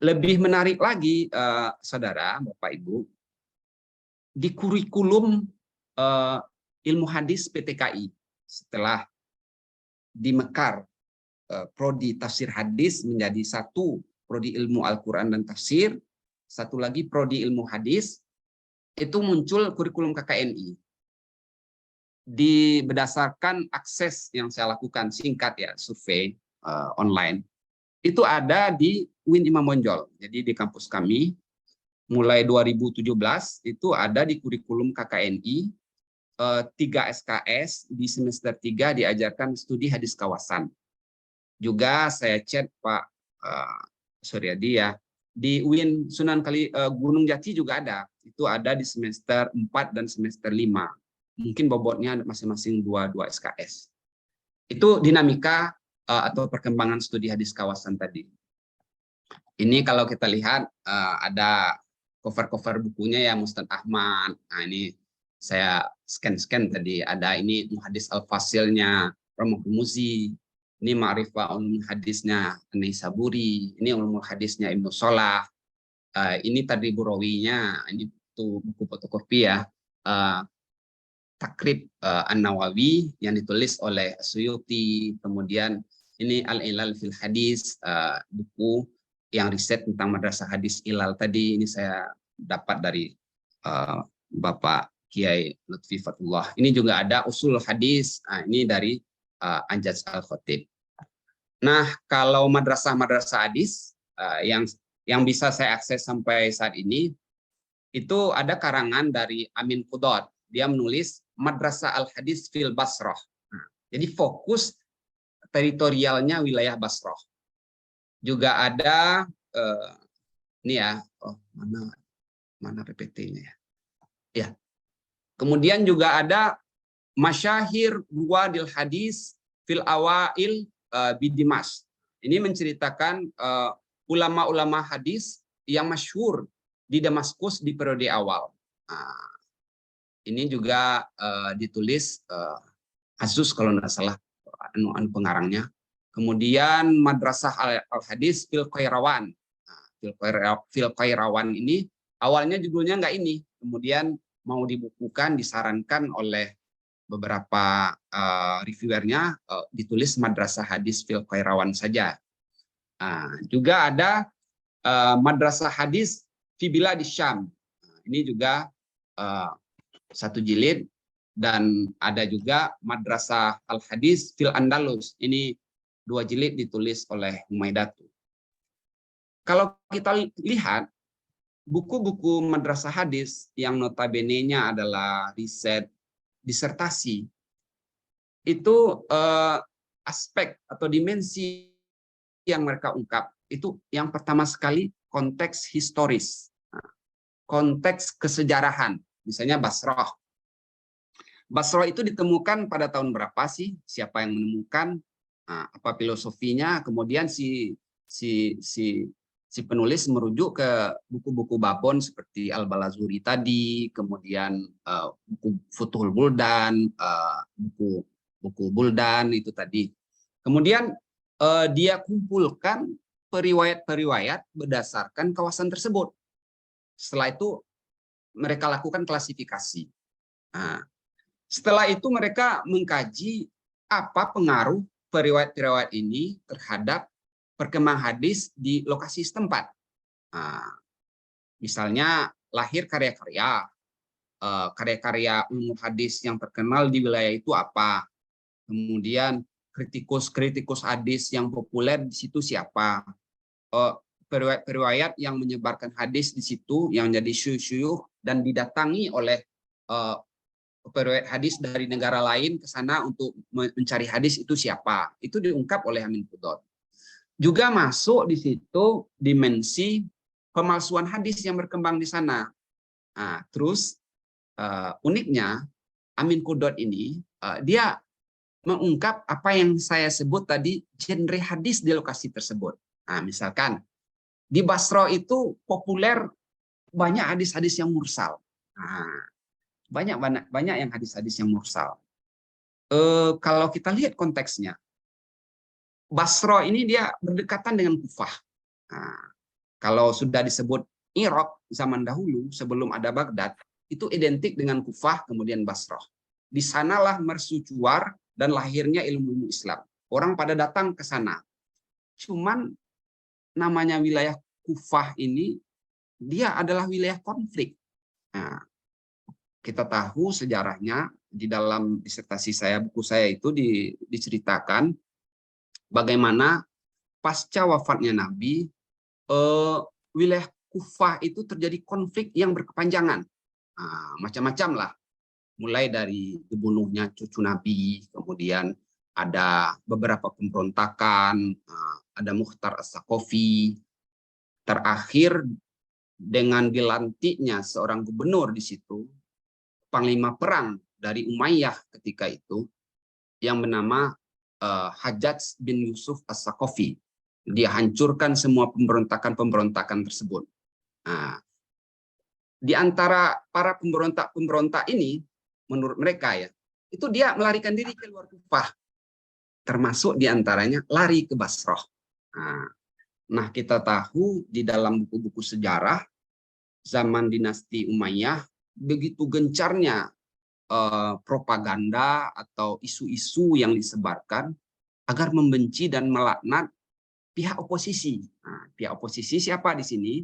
B: lebih menarik lagi saudara, Bapak Ibu, di kurikulum ilmu hadis PTKI setelah dimekar prodi tafsir hadis menjadi satu prodi ilmu Al-Quran dan tafsir, satu lagi prodi ilmu hadis, itu muncul kurikulum KKNI. Berdasarkan akses yang saya lakukan singkat ya, survei online, itu ada di UIN Imam Bonjol. Jadi di kampus kami mulai 2017 itu ada di kurikulum KKNI 3 SKS di semester 3 diajarkan studi hadis kawasan. Juga saya chat Pak Suryadi ya, di UIN Sunan Gunung Jati juga ada. Itu ada di semester 4 dan semester 5. Mungkin bobotnya masing-masing 2 SKS. Itu dinamika atau perkembangan studi hadis kawasan tadi. Ini kalau kita lihat ada cover-cover bukunya ya, Mustad Ahmad. Nah, ini saya scan tadi. Ada ini Muhaddis Al-Fasilnya Romo Humuzi. Ini Ma'rifah Ulumul Hadisnya An-Naisaburi. Ini Ulumul Hadisnya Ibnu Solah. Ini tadi Burawinya. Ini tuh buku fotokopi ya. Takrib An-Nawawi yang ditulis oleh Suyuti. Kemudian ini Al-Ilal fil Hadis, buku yang riset tentang madrasah hadis Ilal tadi. Ini saya dapat dari Bapak Kiai Lutfi Fatullah. Ini juga ada Usul Hadis. Ini dari Anjaz Al-Khatib. Nah, kalau madrasah hadis yang bisa saya akses sampai saat ini, itu ada karangan dari Amin Qudot. Dia menulis Madrasah Al-Hadis fil Basrah. Jadi fokus teritorialnya wilayah Basrah. Juga ada ini ya, mana PPT-nya ya. Ya. Kemudian juga ada Masyahir Ruwadil Hadis fil Awail Bidimas. Ini menceritakan ulama-ulama hadis yang masyhur di Damaskus di periode awal. Ini juga ditulis Azus kalau tidak salah pengarangnya. Kemudian Madrasah Al-Hadis fil Qairawan. Fil Qairawan ini awalnya judulnya nggak ini, kemudian mau dibukukan, disarankan oleh beberapa reviewernya ditulis Madrasah Hadis fil Qairawan saja. Juga ada Madrasah Hadis fi Biladis Syam. Ini juga 1 jilid, dan ada juga Madrasah Al-Hadis fil Andalus. Ini 2 jilid ditulis oleh Humaidatu. Kalau kita lihat buku-buku madrasah hadis yang notabene-nya adalah riset disertasi, itu aspek atau dimensi yang mereka ungkap itu yang pertama sekali konteks historis, konteks kesejarahan. Misalnya Basrah. Basrah itu ditemukan pada tahun berapa sih? Siapa yang menemukan? Apa filosofinya? Kemudian si penulis merujuk ke buku-buku Babon seperti Al-Balazuri tadi, kemudian buku Futhul Buldan, buku Buldan itu tadi. Kemudian dia kumpulkan periwayat-periwayat berdasarkan kawasan tersebut. Setelah itu mereka lakukan klasifikasi. Setelah itu mereka mengkaji apa pengaruh periwayat-periwayat ini terhadap perkembangan hadis di lokasi setempat. Nah, misalnya lahir karya-karya, karya-karya ilmu hadis yang terkenal di wilayah itu apa. Kemudian kritikus-kritikus hadis yang populer di situ siapa. Periwayat-periwayat yang menyebarkan hadis di situ yang jadi syuyukh dan didatangi oleh periwayat hadis dari negara lain ke sana untuk mencari hadis itu siapa. Itu diungkap oleh Amin Qudot. Juga masuk di situ dimensi pemalsuan hadis yang berkembang di sana. Nah, terus uniknya Amin Qudot ini dia mengungkap apa yang saya sebut tadi genre hadis di lokasi tersebut. Nah, misalkan di Basra itu populer banyak hadis-hadis yang mursal. Nah, banyak yang hadis-hadis yang mursal. Kalau kita lihat konteksnya, Basra ini dia berdekatan dengan Kufah. Nah, kalau sudah disebut Irak zaman dahulu sebelum ada Baghdad, itu identik dengan Kufah kemudian Basra. Di sanalah mercusuar dan lahirnya ilmu Islam. Orang pada datang ke sana. Cuman namanya wilayah Kufah ini dia adalah wilayah konflik. Nah, kita tahu sejarahnya di dalam disertasi saya, buku saya itu diceritakan bagaimana pasca wafatnya Nabi, wilayah Kufah itu terjadi konflik yang berkepanjangan. Macam-macam lah. Mulai dari dibunuhnya cucu Nabi, kemudian ada beberapa pemberontakan, ada Mukhtar As-Saqafi, terakhir dengan dilantiknya seorang gubernur di situ, panglima perang dari Umayyah ketika itu yang bernama Hajjaj bin Yusuf As-Saqafi. Dia hancurkan semua pemberontakan tersebut. Nah, di antara para pemberontak ini, menurut mereka ya, itu dia melarikan diri ke luar Kufah, termasuk diantaranya lari ke Basrah. Nah, kita tahu di dalam buku-buku sejarah zaman dinasti Umayyah begitu gencarnya propaganda atau isu-isu yang disebarkan agar membenci dan melaknat pihak oposisi. Nah, pihak oposisi siapa di sini?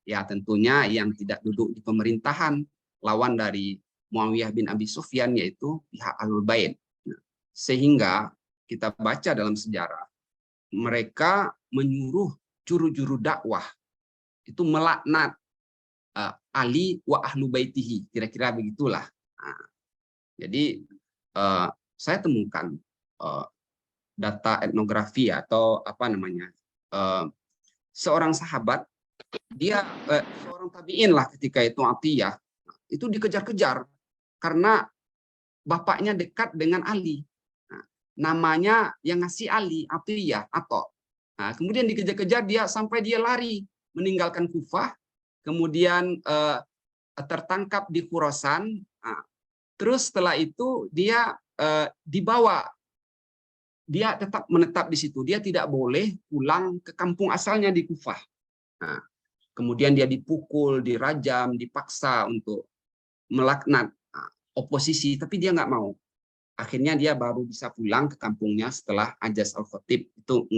B: Ya tentunya yang tidak duduk di pemerintahan, lawan dari Muawiyah bin Abi Sufyan, yaitu pihak Ahlul Bait. Nah, sehingga kita baca dalam sejarah, mereka menyuruh juru-juru dakwah itu melaknat Ali wa ahlu baitihi, kira-kira begitulah. Nah, jadi saya temukan data etnografi atau apa namanya, seorang sahabat, dia seorang tabi'in lah ketika itu, Atiyah, itu dikejar-kejar karena bapaknya dekat dengan Ali. Nah, namanya yang ngasih Ali, Atiyah atau. Nah, kemudian dikejar-kejar dia sampai dia lari meninggalkan Kufah, kemudian tertangkap di Khurasan. Nah, terus setelah itu dia dibawa, dia tetap menetap di situ, dia tidak boleh pulang ke kampung asalnya di Kufah. Nah, kemudian dia dipukul, dirajam, dipaksa untuk melaknat oposisi, tapi dia nggak mau. Akhirnya dia baru bisa pulang ke kampungnya setelah Ajas Al-Khatib itu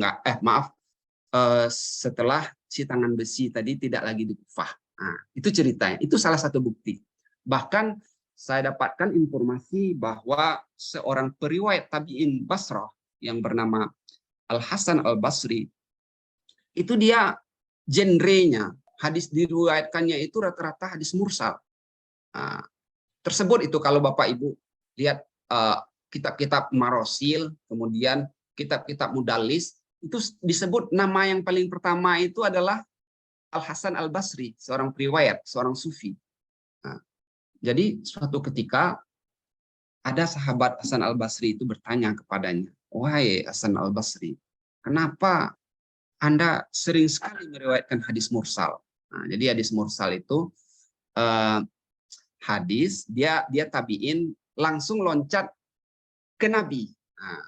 B: setelah si tangan besi tadi tidak lagi di Kufah. Nah, itu ceritanya. Itu salah satu bukti. Bahkan saya dapatkan informasi bahwa seorang periwayat tabi'in Basrah yang bernama Al-Hasan Al-Basri, itu dia genrenya, hadis diriwayatkannya itu rata-rata hadis mursal. Nah, tersebut itu kalau Bapak Ibu lihat kitab-kitab Marosil, kemudian kitab-kitab Mudalis, itu disebut nama yang paling pertama itu adalah Al-Hasan Al-Basri, seorang periwayat, seorang sufi. Nah, jadi suatu ketika ada sahabat Hasan Al-Basri itu bertanya kepadanya, "Wahai Hasan Al-Basri, kenapa Anda sering sekali meriwayatkan hadis mursal?" Nah, jadi hadis mursal itu hadis dia tabiin langsung loncat ke Nabi. Nah,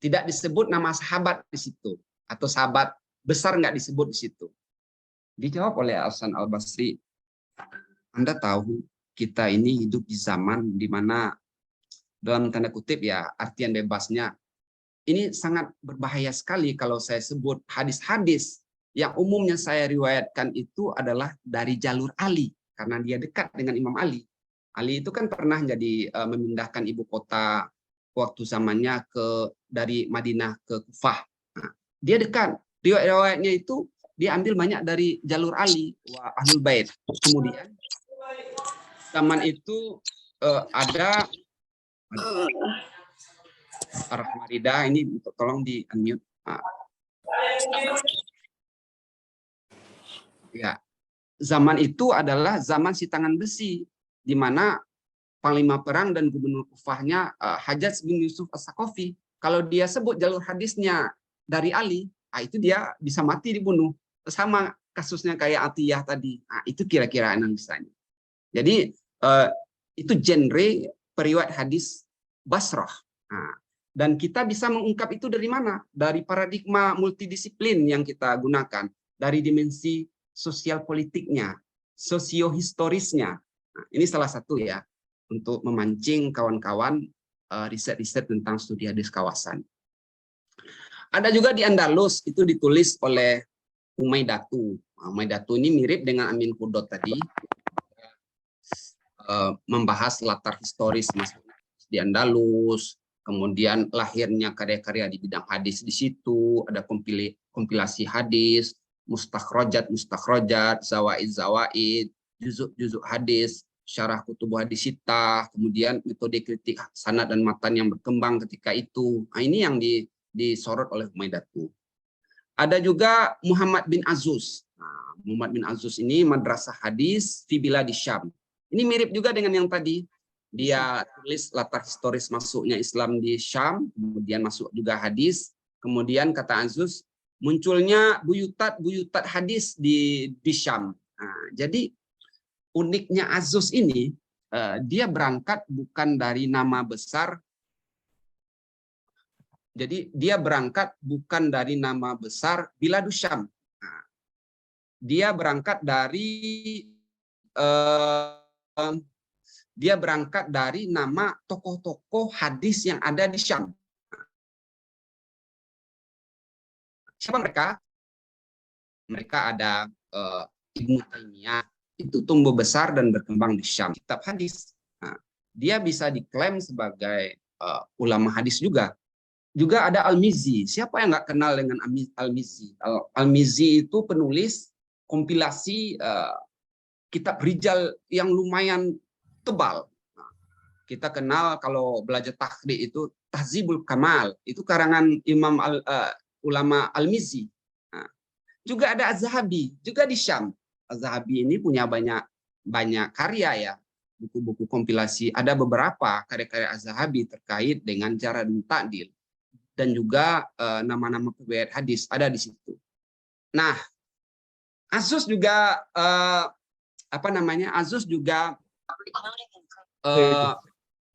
B: tidak disebut nama sahabat di situ atau sahabat besar nggak disebut di situ. Dijawab oleh Hasan Al-Basri, "Anda tahu kita ini hidup di zaman di mana dalam tanda kutip ya, artian bebasnya. Ini sangat berbahaya sekali kalau saya sebut hadis-hadis yang umumnya saya riwayatkan itu adalah dari jalur Ali, karena dia dekat dengan Imam Ali. Ali itu kan pernah jadi memindahkan ibu kota waktu zamannya dari Madinah ke Kufah. Nah, dia dekat. Riwayat-riwayatnya itu dia ambil banyak dari jalur Ali wa Ahlul Bait. Kemudian zaman itu ada Rahmarida, ini tolong di unmute. Ya, zaman itu adalah zaman si tangan besi, di mana panglima perang dan gubernur Kufahnya Hajjaj bin Yusuf As-Saqafi. Kalau dia sebut jalur hadisnya dari Ali, itu dia bisa mati dibunuh. Sama kasusnya kayak Atiyah tadi. Itu kira-kira analisanya. Jadi itu genre periwayat hadis Basrah. Dan kita bisa mengungkap itu dari mana? Dari paradigma multidisiplin yang kita gunakan, dari dimensi sosial politiknya, sosiohistorisnya. Nah, ini salah satu ya untuk memancing kawan-kawan riset-riset tentang studi hadis kawasan. Ada juga di Andalus, itu ditulis oleh Umaydatu. Umaydatu ini mirip dengan Amin Qudot tadi, membahas latar historis di Andalus, kemudian lahirnya karya-karya di bidang hadis di situ, ada kompilasi hadis, mustakhrajat, zawaid, juzuk hadis, syarah kutubuh hadis sittah, kemudian metode kritik sanad dan matan yang berkembang ketika itu. Nah, ini yang disorot oleh Umaydatu. Ada juga Muhammad bin Azus. Nah, Muhammad bin Azus ini madrasah hadis fi biladi Syam. Ini mirip juga dengan yang tadi. Dia tulis latar historis masuknya Islam di Syam, kemudian masuk juga hadis, kemudian kata Azus, munculnya buyutat hadis di Syam. Nah, jadi uniknya Azus ini, dia berangkat bukan dari nama besar, jadi dia berangkat bukan dari nama besar Biladus Syam. Nah, dia berangkat dari nama tokoh-tokoh hadis yang ada di Syam. Siapa mereka? Mereka ada Ibnu Taimiyah, itu tumbuh besar dan berkembang di Syam. Kitab hadis. Nah, dia bisa diklaim sebagai ulama hadis juga. Juga ada Al-Mizzi. Siapa yang nggak kenal dengan Al-Mizzi? Al-Mizzi itu penulis kompilasi kitab rijal yang lumayan tebal. Kita kenal kalau belajar tahdits itu Tahzibul Kamal, itu karangan Imam ulama Al-Mizzi. Nah, juga ada Az-Zahabi, juga di Syam. Az-Zahabi ini punya banyak karya ya, buku-buku kompilasi. Ada beberapa karya-karya Az-Zahabi terkait dengan jarh dan ta'dil, dan juga nama-nama periwayat hadis ada di situ. Nah, Azus juga Azus juga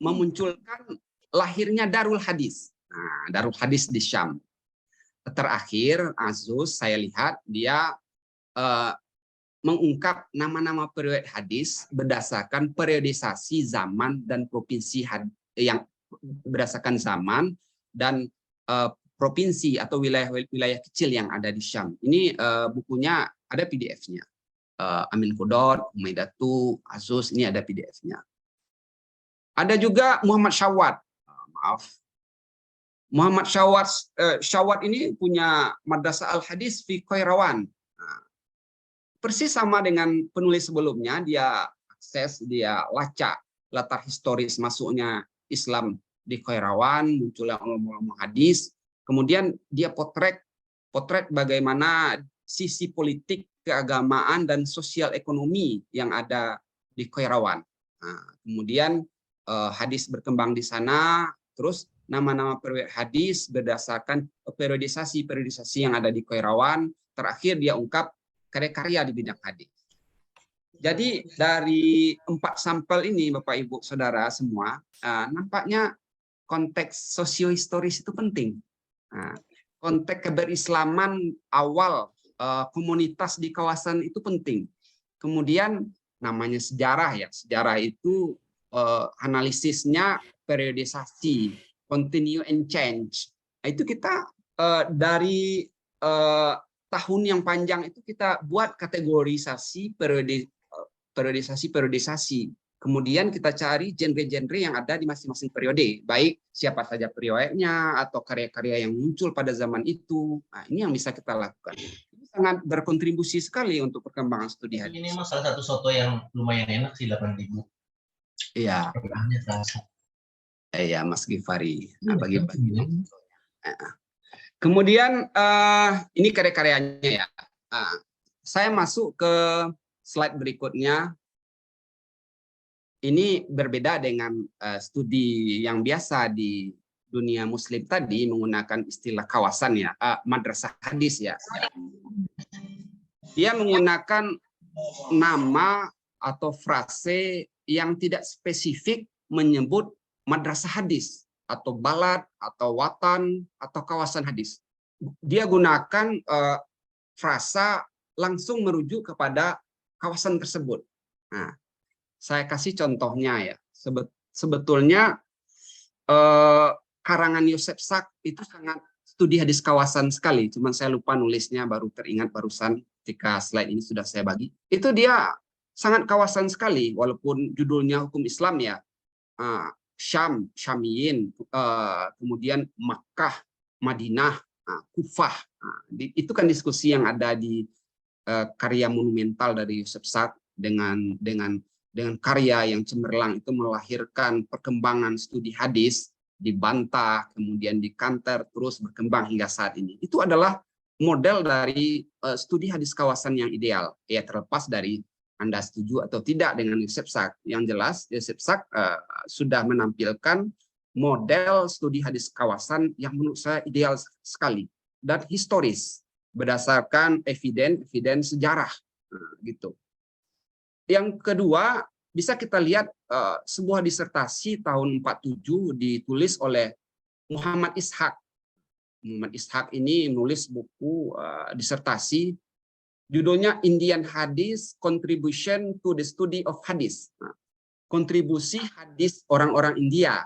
B: memunculkan lahirnya Darul Hadis. Nah, Darul Hadis di Syam. Terakhir, Azus saya lihat dia mengungkap nama-nama periwayat hadis berdasarkan periodisasi zaman dan provinsi yang berdasarkan zaman dan provinsi atau wilayah kecil yang ada di Syam. Ini bukunya ada PDF-nya. Amin Qudot, Umaydatu, Azus, ini ada PDF-nya. Ada juga Muhammad Syawat. Muhammad Syawat ini punya Madrasah Al-Hadis fi Qairawan. Persis sama dengan penulis sebelumnya, dia akses, dia lacak latar historis masuknya Islam di Qairawan, munculnya ulama hadis, kemudian dia potret bagaimana sisi politik, keagamaan, dan sosial ekonomi yang ada di Qairawan. Nah, kemudian hadis berkembang di sana, terus nama-nama periwayat hadis berdasarkan periodisasi yang ada di Qairawan, terakhir dia ungkap karya-karya di bidang hadis. Jadi dari 4 sampel ini, Bapak Ibu Saudara semua, nampaknya konteks sosiohistoris itu penting. Nah, konteks keberislaman awal komunitas di kawasan itu penting. Kemudian namanya sejarah ya, sejarah itu analisisnya periodisasi, continue and change. Nah, itu kita dari tahun yang panjang itu kita buat kategorisasi periodisasi. Kemudian kita cari genre-genre yang ada di masing-masing periode, baik siapa saja periodenya atau karya-karya yang muncul pada zaman itu. Nah, ini yang bisa kita lakukan. Ini sangat berkontribusi sekali untuk perkembangan studi hadis.
D: Ini memang salah satu soto yang lumayan enak sih, 8.000.
B: Iya.
D: Harganya terasa.
B: Iya, Mas Gifari. Nah, bagi-bagi. Kemudian ini karya-karyanya ya. Nah, saya masuk ke slide berikutnya. Ini berbeda dengan studi yang biasa di dunia Muslim tadi menggunakan istilah kawasan ya, madrasah hadis ya. Dia menggunakan nama atau frase yang tidak spesifik menyebut madrasah hadis atau balad atau watan atau kawasan hadis. Dia gunakan frasa langsung merujuk kepada kawasan tersebut. Nah, saya kasih contohnya ya. Sebetulnya karangan Yosef Sak itu sangat studi hadis kawasan sekali. Cuman saya lupa nulisnya, baru teringat barusan ketika slide ini sudah saya bagi. Itu dia sangat kawasan sekali, walaupun judulnya hukum Islam ya. Syam, Syamiyin, kemudian Makkah, Madinah, Kufah. Itu kan diskusi yang ada di karya monumental dari Yosef Sak dengan karya yang cemerlang itu melahirkan perkembangan studi hadis, dibantah, kemudian dikanter, terus berkembang hingga saat ini. Itu adalah model dari studi hadis kawasan yang ideal. Ya, terlepas dari Anda setuju atau tidak dengan Yosef Sak. Yang jelas, Yosef Sak sudah menampilkan model studi hadis kawasan yang menurut saya ideal sekali dan historis, berdasarkan evidence sejarah. Gitu. Yang kedua, bisa kita lihat sebuah disertasi tahun 47 ditulis oleh Muhammad Ishaq. Muhammad Ishaq ini menulis buku disertasi judulnya Indian Hadith Contribution to the Study of Hadith. Kontribusi hadis orang-orang India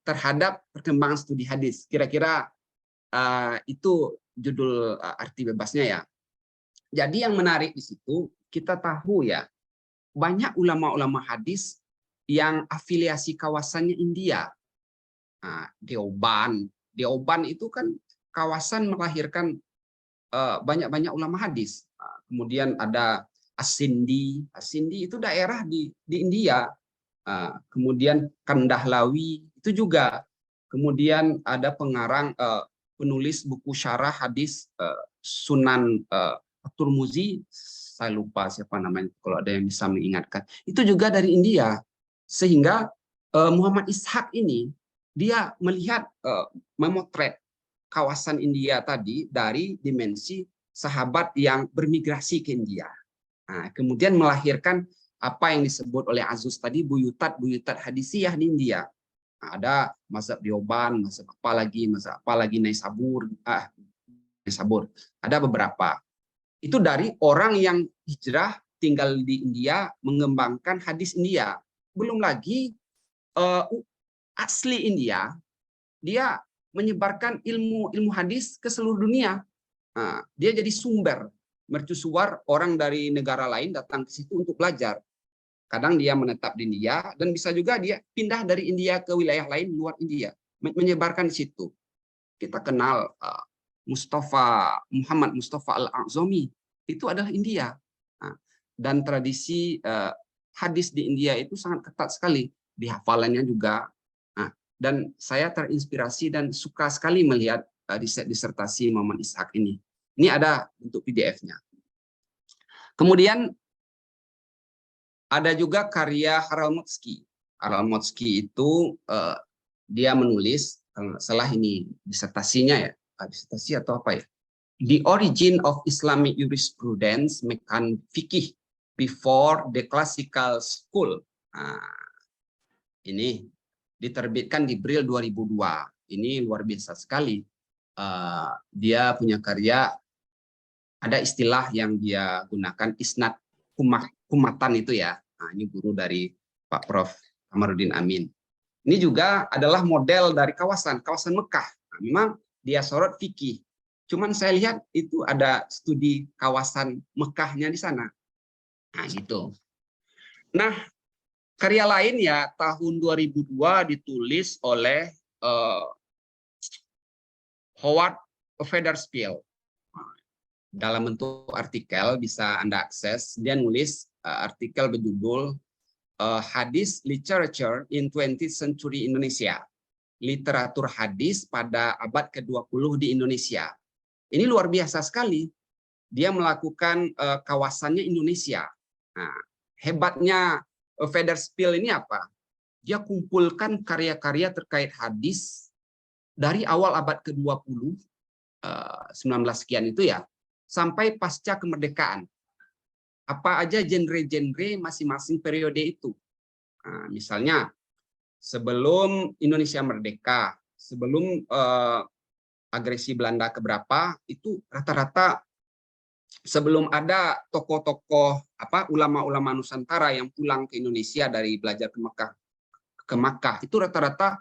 B: terhadap perkembangan studi hadis. Kira-kira itu judul arti bebasnya ya. Jadi yang menarik di situ, kita tahu ya, banyak ulama-ulama hadis yang afiliasi kawasannya India. Deoban itu kan kawasan melahirkan banyak-banyak ulama hadis. Kemudian ada As-Sindi itu daerah di India. Kemudian Kandahlawi itu juga. Kemudian ada pengarang penulis buku syarah hadis Sunan At-Tirmidzi, saya lupa siapa namanya, kalau ada yang bisa mengingatkan. Itu juga dari India. Sehingga Muhammad Ishaq ini, dia melihat, memotret kawasan India tadi dari dimensi sahabat yang bermigrasi ke India. Nah, kemudian melahirkan apa yang disebut oleh Azus tadi, buyutat hadisiyah di India. Nah, ada mazhab Dioban, mazhab apa lagi Naisabur, ada beberapa. Itu dari orang yang hijrah tinggal di India mengembangkan hadis India. Belum lagi asli India, dia menyebarkan ilmu hadis ke seluruh dunia. Dia jadi sumber mercusuar orang dari negara lain datang ke situ untuk belajar. Kadang dia menetap di India dan bisa juga dia pindah dari India ke wilayah lain luar India, menyebarkan di situ. Kita kenal Muhammad Mustafa Al-A'zami, itu adalah India. Dan tradisi hadis di India itu sangat ketat sekali, di hafalannya juga. Dan saya terinspirasi dan suka sekali melihat disertasi Muhammad Ishaq ini. Ini ada untuk PDF-nya. Kemudian ada juga karya Haralmotsky. Haralmotsky itu dia menulis, salah ini disertasinya ya, disertasi atau apa ya? The Origin of Islamic Jurisprudence Mekan Fikih Before the Classical School. Ini diterbitkan di Bril 2002. Ini luar biasa sekali. Dia punya karya, ada istilah yang dia gunakan, isnad kumatan itu ya. Ini guru dari Pak Prof. Kamarudin Amin. Ini juga adalah model dari kawasan Mekah. Nah, memang dia sorot fikih. Cuman saya lihat itu ada studi kawasan Mekahnya di sana. Nah, gitu. Nah, karya lain ya tahun 2002 ditulis oleh Howard Federspiel. Dalam bentuk artikel bisa Anda akses. Dia nulis artikel berjudul Hadis Literature in 20th Century Indonesia. Literatur hadis pada abad ke-20 di Indonesia. Ini luar biasa sekali. Dia melakukan kawasannya Indonesia. Nah, hebatnya Federspiel ini apa? Dia kumpulkan karya-karya terkait hadis dari awal abad ke-20, 19 sekian itu ya, sampai pasca kemerdekaan. Apa aja genre-genre masing-masing periode itu. Nah, misalnya, sebelum Indonesia merdeka, sebelum agresi Belanda keberapa, itu rata-rata sebelum ada tokoh-tokoh ulama-ulama Nusantara yang pulang ke Indonesia dari belajar ke Makkah, itu rata-rata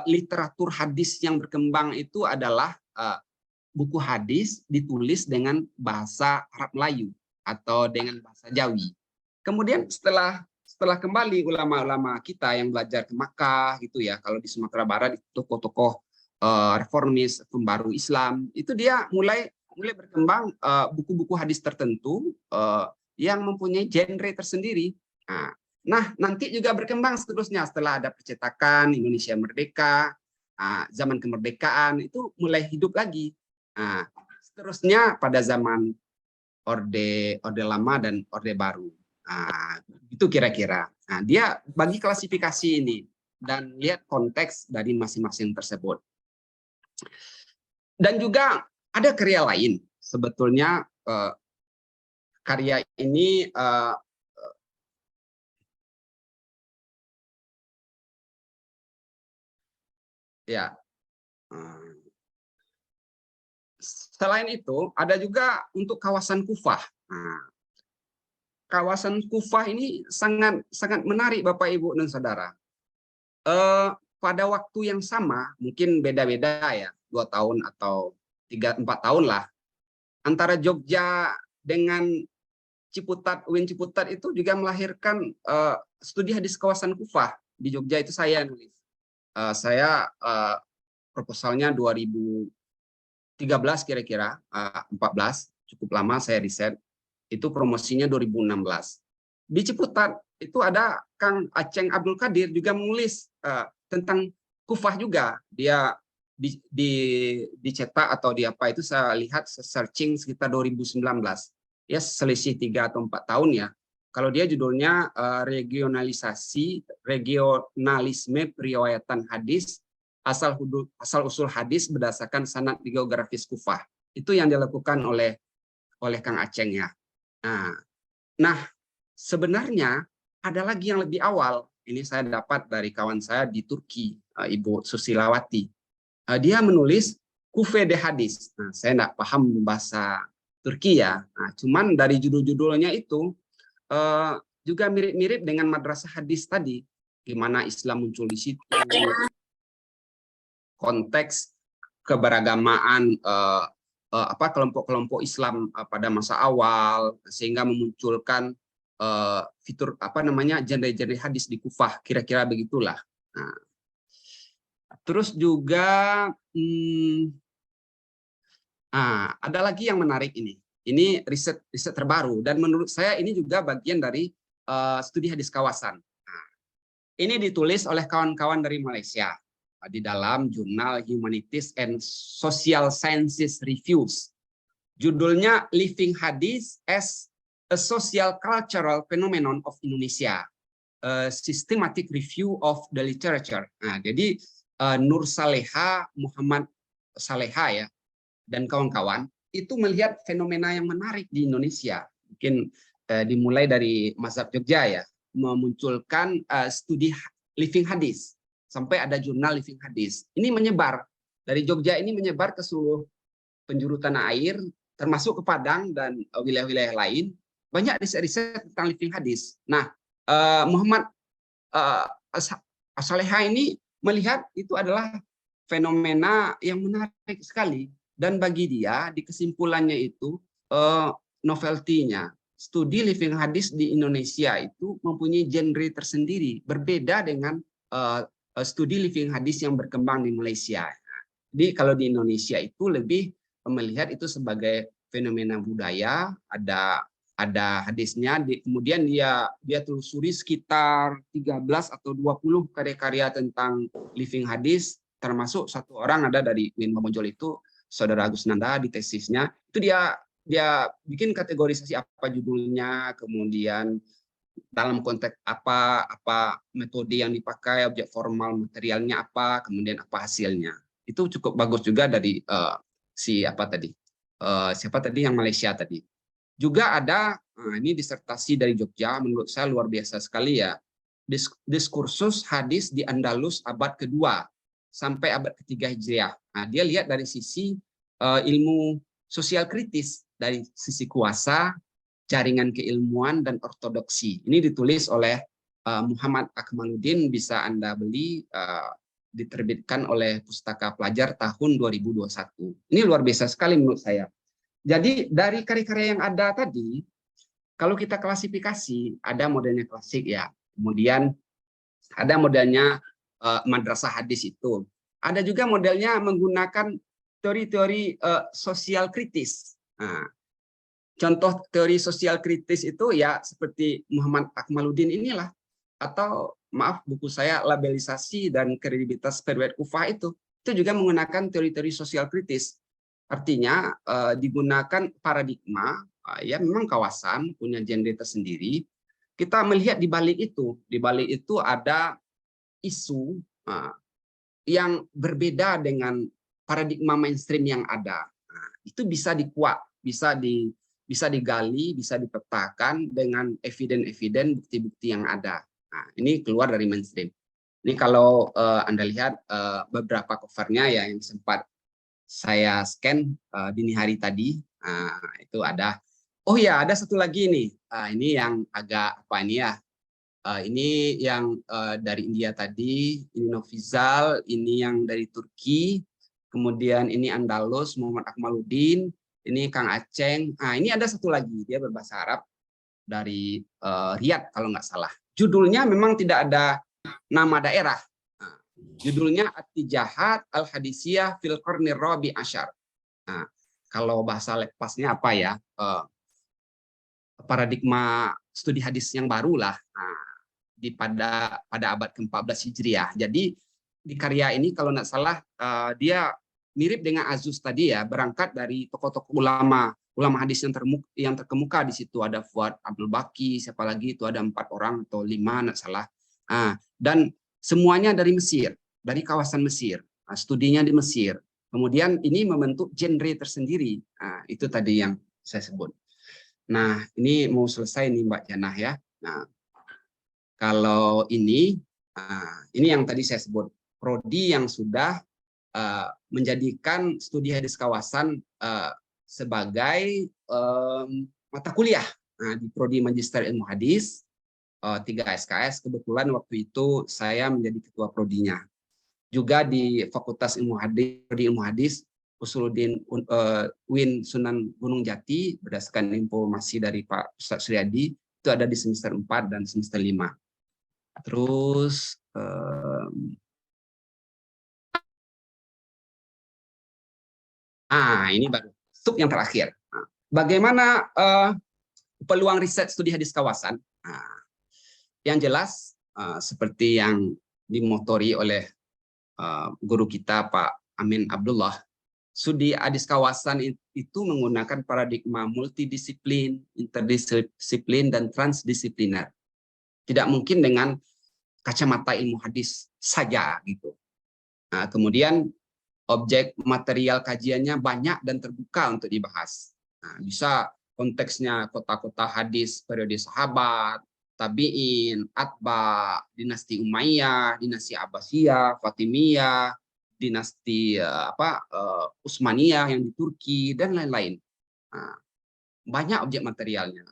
B: literatur hadis yang berkembang itu adalah buku hadis ditulis dengan bahasa Arab Melayu atau dengan bahasa Jawi. Kemudian setelah kembali ulama-ulama kita yang belajar ke Makkah gitu ya, kalau di Sumatera Barat tokoh-tokoh reformis pembaru Islam, itu dia mulai berkembang buku-buku hadis tertentu yang mempunyai genre tersendiri. Nah, nanti juga berkembang seterusnya setelah ada percetakan Indonesia merdeka, zaman kemerdekaan itu mulai hidup lagi. Seterusnya pada zaman Orde Lama dan Orde Baru. Itu kira-kira. Dia bagi klasifikasi ini dan lihat konteks dari masing-masing tersebut. Dan juga ada karya lain. Sebetulnya karya ini ya. Selain itu, ada juga untuk kawasan Kufah. Kawasan Kufah ini sangat menarik, Bapak, Ibu, dan Saudara. Pada waktu yang sama, mungkin beda-beda ya, 2 tahun atau 3-4 tahun lah, antara Jogja dengan Ciputat, UIN Ciputat itu juga melahirkan studi hadis kawasan Kufah. Di Jogja itu saya nulis. Saya proposalnya 2013 kira-kira, 14, cukup lama saya riset. Itu promosinya 2016. Di Ciputat itu ada Kang Aceng Abdul Qadir juga menulis tentang Kufah juga. Dia dicetak atau di apa itu saya lihat searching sekitar 2019. Ya selisih 3 atau 4 tahun ya. Kalau dia judulnya regionalisme periwayatan hadis asal usul hadis berdasarkan sanad geografis Kufah. Itu yang dilakukan oleh Kang Aceng ya. Nah, sebenarnya ada lagi yang lebih awal. Ini saya dapat dari kawan saya di Turki, Ibu Susilawati. Dia menulis Kufe de Hadis. Nah, saya tidak paham bahasa Turki ya. Cuman dari judul-judulnya itu juga mirip-mirip dengan madrasah hadis tadi. Gimana Islam muncul di situ, konteks keberagamaan kelompok-kelompok Islam pada masa awal sehingga memunculkan fitur genre-genre hadis di Kufah, kira-kira begitulah. Terus juga ada lagi yang menarik ini. Ini riset terbaru dan menurut saya ini juga bagian dari studi hadis kawasan. Ini ditulis oleh kawan-kawan dari Malaysia di dalam jurnal Humanities and Social Sciences Reviews. Judulnya Living Hadith as a Social Cultural Phenomenon of Indonesia, a Systematic Review of the Literature. Jadi Nur Saleha, Muhammad Saleha ya, dan kawan-kawan itu melihat fenomena yang menarik di Indonesia. Mungkin dimulai dari mazhab Jogja ya, memunculkan studi living hadis. Sampai ada jurnal living hadis. Ini menyebar dari Jogja, ini menyebar ke seluruh penjuru tanah air, termasuk ke Padang dan wilayah-wilayah lain. Banyak riset-riset tentang living hadis. Nah, Muhammad As-Salihah ini melihat itu adalah fenomena yang menarik sekali, dan bagi dia di kesimpulannya itu novelty-nya studi living hadis di Indonesia itu mempunyai genre tersendiri, berbeda dengan studi living hadis yang berkembang di Malaysia. Jadi kalau di Indonesia itu lebih melihat itu sebagai fenomena budaya, ada hadisnya, kemudian dia telusuri sekitar 13 atau 20 karya-karya tentang living hadis, termasuk satu orang ada dari UIN Bonjol itu, Saudara Agus Nanda, di tesisnya itu dia bikin kategorisasi apa judulnya, kemudian dalam konteks apa metode yang dipakai, objek formal materialnya apa, kemudian apa hasilnya. Itu cukup bagus juga dari siapa tadi yang Malaysia tadi. Juga ada ini disertasi dari Jogja, menurut saya luar biasa sekali ya, diskursus hadis di Andalus abad kedua sampai abad ketiga Hijriah. Nah, dia lihat dari sisi ilmu sosial kritis, dari sisi kuasa, jaringan keilmuan, dan ortodoksi. Ini ditulis oleh Muhammad Akmaluddin, bisa Anda beli, diterbitkan oleh Pustaka Pelajar tahun 2021. Ini luar biasa sekali menurut saya. Jadi dari karya-karya yang ada tadi, kalau kita klasifikasi, ada modelnya klasik ya, kemudian ada modelnya madrasah hadis itu. Ada juga modelnya menggunakan teori-teori sosial kritis. Nah, contoh teori sosial kritis itu ya seperti Muhammad Akmaluddin inilah, atau maaf buku saya Labelisasi dan Kredibilitas Periwayat Kufah itu juga menggunakan teori-teori sosial kritis. Artinya digunakan paradigma, ya memang kawasan punya genre tersendiri. Kita melihat di balik itu ada isu yang berbeda dengan paradigma mainstream yang ada. Nah, itu bisa dikuak, bisa digali, bisa dipetakan dengan eviden-eviden, bukti-bukti yang ada. Nah, ini keluar dari mainstream. Ini kalau Anda lihat beberapa covernya ya yang sempat saya scan dini hari tadi, itu ada. Oh ya, ada satu lagi nih. Ini yang agak apa ini ya? Ini yang dari India tadi, ini Novizal, ini yang dari Turki, kemudian ini Andalus, Muhammad Akmaluddin, ini Kang Aceng. Nah, ini ada satu lagi, dia berbahasa Arab dari Riyadh kalau nggak salah. Judulnya memang tidak ada nama daerah. Judulnya At-Tijahat Al-Hadisiyah fil Qarnir Rabi Asyar. Nah, kalau bahasa lepasnya apa ya? Paradigma studi hadis yang baru lah. Nah, pada abad ke-14 Hijriah. Jadi di karya ini kalau nggak salah dia mirip dengan Azus tadi ya, berangkat dari tokoh-tokoh ulama hadis yang terkemuka di situ. Ada Fuad Abdul Baqi, siapa lagi itu, ada 4 orang atau 5 nggak salah. Dan semuanya dari Mesir, dari kawasan Mesir, studinya di Mesir. Kemudian ini membentuk genre tersendiri. Itu tadi yang saya sebut. Nah, ini mau selesai nih Mbak Janah ya. Nah, kalau ini yang tadi saya sebut, prodi yang sudah menjadikan studi hadis kawasan sebagai mata kuliah. Nah, di prodi Magister Ilmu Hadis 3 SKS, kebetulan waktu itu saya menjadi ketua prodinya. Juga di Fakultas Ilmu Hadis Usuluddin UIN Sunan Gunung Jati, berdasarkan informasi dari Pak Ustadz Suryadi, itu ada di semester 4 dan semester 5. Terus ini baru sub yang terakhir. Bagaimana peluang riset studi hadis kawasan? Yang jelas seperti yang dimotori oleh guru kita Pak Amin Abdullah, studi hadis kawasan itu menggunakan paradigma multidisiplin, interdisiplin, dan transdisipliner. Tidak mungkin dengan kacamata ilmu hadis saja gitu. Nah, kemudian objek material kajiannya banyak dan terbuka untuk dibahas. Nah, bisa konteksnya kota-kota hadis periode sahabat, tabi'in, atba, dinasti Umayyah, dinasti Abbasiyah, Fatimiyah, dinasti Utsmaniyah yang di Turki, dan lain-lain. Nah, banyak objek materialnya.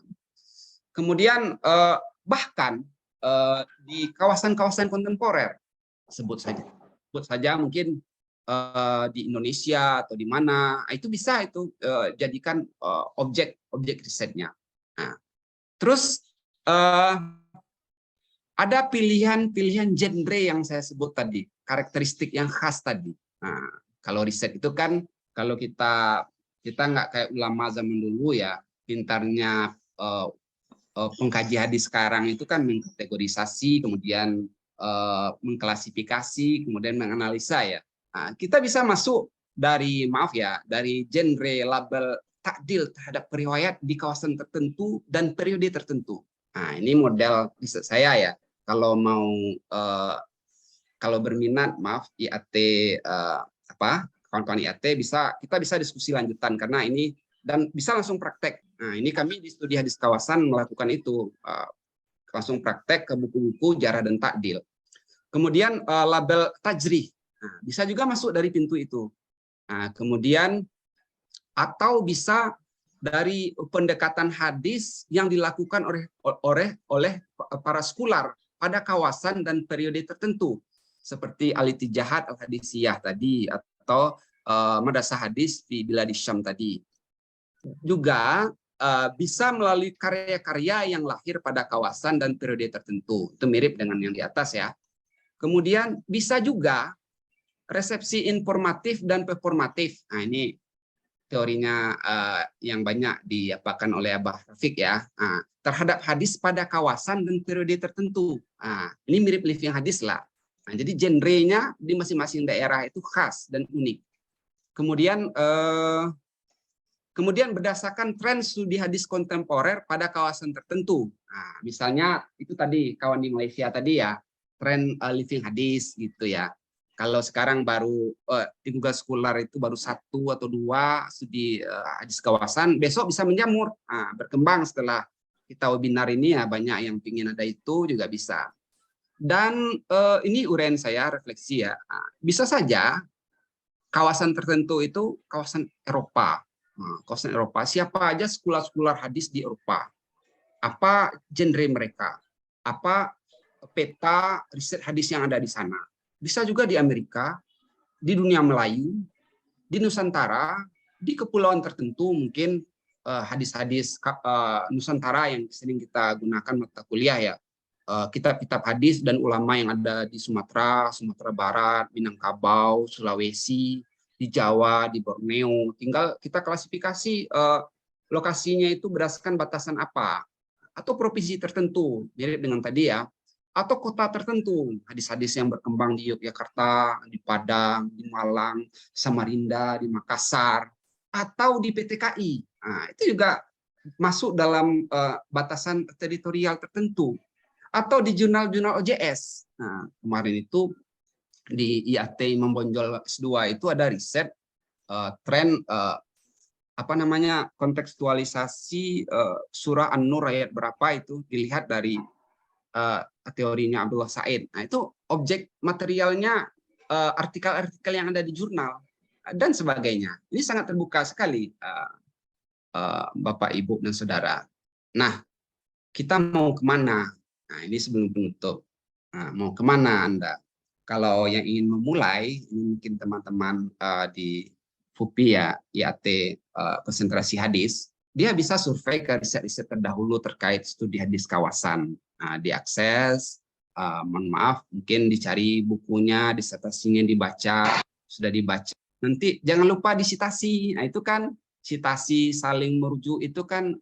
B: Kemudian bahkan di kawasan-kawasan kontemporer, sebut saja mungkin di Indonesia atau di mana, itu bisa itu jadikan objek risetnya. Nah, terus ada pilihan genre yang saya sebut tadi, karakteristik yang khas tadi. Nah, kalau riset itu kan, kalau kita nggak kayak ulama zaman dulu ya, pintarnya pengkaji hadis sekarang itu kan mengkategorisasi, kemudian mengklasifikasi, kemudian menganalisa ya. Nah, kita bisa masuk dari genre label takdil terhadap periwayat di kawasan tertentu dan periode tertentu. Nah, ini model riset saya ya. Kalau mau kalau berminat, IAT kawan-kawan IAT kita bisa diskusi lanjutan karena ini dan bisa langsung praktek. Nah, ini kami di studi hadis kawasan melakukan itu, langsung praktek ke buku-buku jarah dan takdil. Kemudian label tajrih, nah, bisa juga masuk dari pintu itu. Nah, kemudian atau bisa dari pendekatan hadis yang dilakukan oleh para skular pada kawasan dan periode tertentu, seperti al-Itijahat al-Hadisiyah tadi atau madrasah hadis di Biladi Syam tadi. Juga bisa melalui karya-karya yang lahir pada kawasan dan periode tertentu. Itu mirip dengan yang di atas ya. Kemudian bisa juga resepsi informatif dan performatif. Nah, ini teorinya yang banyak diapakan oleh Abah Rafiq ya. Nah, terhadap hadis pada kawasan dan periode tertentu. Nah, ini mirip living hadis lah. Nah, jadi genrenya di masing-masing daerah itu khas dan unik. Kemudian berdasarkan tren studi hadis kontemporer pada kawasan tertentu. Nah, misalnya itu tadi kawan di Malaysia tadi ya, tren living hadis gitu ya. Kalau sekarang baru di Google Scholar itu baru 1 atau 2 studi hadis kawasan, besok bisa menjamur, berkembang setelah kita webinar ini ya, banyak yang ingin ada itu juga bisa. Dan ini uraian saya refleksi ya, bisa saja kawasan tertentu itu kawasan Eropa. Kawasan Eropa, siapa aja skular hadis di Eropa? Apa genre mereka? Apa peta riset hadis yang ada di sana? Bisa juga di Amerika, di dunia Melayu, di Nusantara, di kepulauan tertentu mungkin hadis-hadis Nusantara yang sering kita gunakan mata kuliah ya. Kitab-kitab hadis dan ulama yang ada di Sumatera Barat, Minangkabau, Sulawesi, di Jawa, di Borneo. Tinggal kita klasifikasi lokasinya itu berdasarkan batasan apa. Atau provinsi tertentu, mirip dengan tadi ya. Atau kota tertentu, hadis-hadis yang berkembang di Yogyakarta, di Padang, di Malang, Samarinda, di Makassar, atau di PTKI. Nah, itu juga masuk dalam batasan teritorial tertentu. Atau di jurnal-jurnal OJS. Nah, kemarin itu di IAT Membonjol S2 itu ada riset tren kontekstualisasi surah An-Nur ayat berapa itu dilihat dari teorinya Abdullah Said. Nah, itu objek materialnya artikel-artikel yang ada di jurnal dan sebagainya. Ini sangat terbuka sekali, Bapak, Ibu, dan Saudara. Nah, kita mau kemana? Nah, ini sebelum penutup. Nah, mau kemana Anda? Kalau yang ingin memulai, ini mungkin teman-teman di FUPI ya, IAT konsentrasi hadis, dia bisa survei ke riset-riset terdahulu terkait studi hadis kawasan. Nah, diakses, mohon maaf, mungkin dicari bukunya, disertasinya dibaca, sudah dibaca. Nanti jangan lupa disitasi. Nah, itu kan sitasi saling merujuk itu kan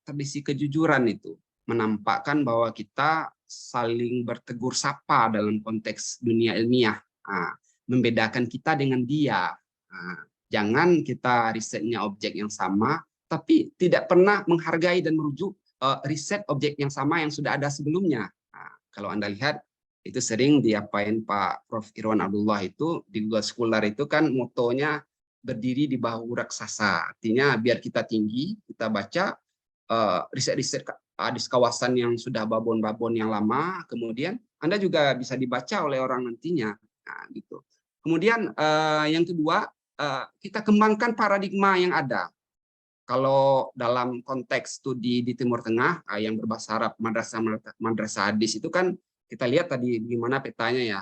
B: tradisi kejujuran itu. Menampakkan bahwa kita saling bertegur sapa dalam konteks dunia ilmiah. Nah, membedakan kita dengan dia. Nah, jangan kita risetnya objek yang sama, tapi tidak pernah menghargai dan merujuk riset objek yang sama yang sudah ada sebelumnya. Nah, kalau Anda lihat, itu sering diapain Pak Prof. Irwan Abdullah itu, di Google Scholar itu kan motonya berdiri di bahu raksasa. Artinya biar kita tinggi, kita baca riset-riset hadis kawasan yang sudah babon-babon yang lama, kemudian Anda juga bisa dibaca oleh orang nantinya. Nah, gitu. Kemudian yang kedua, kita kembangkan paradigma yang ada. Kalau dalam konteks studi di Timur Tengah yang berbahasa Arab, madrasah hadis itu kan kita lihat tadi gimana petanya ya.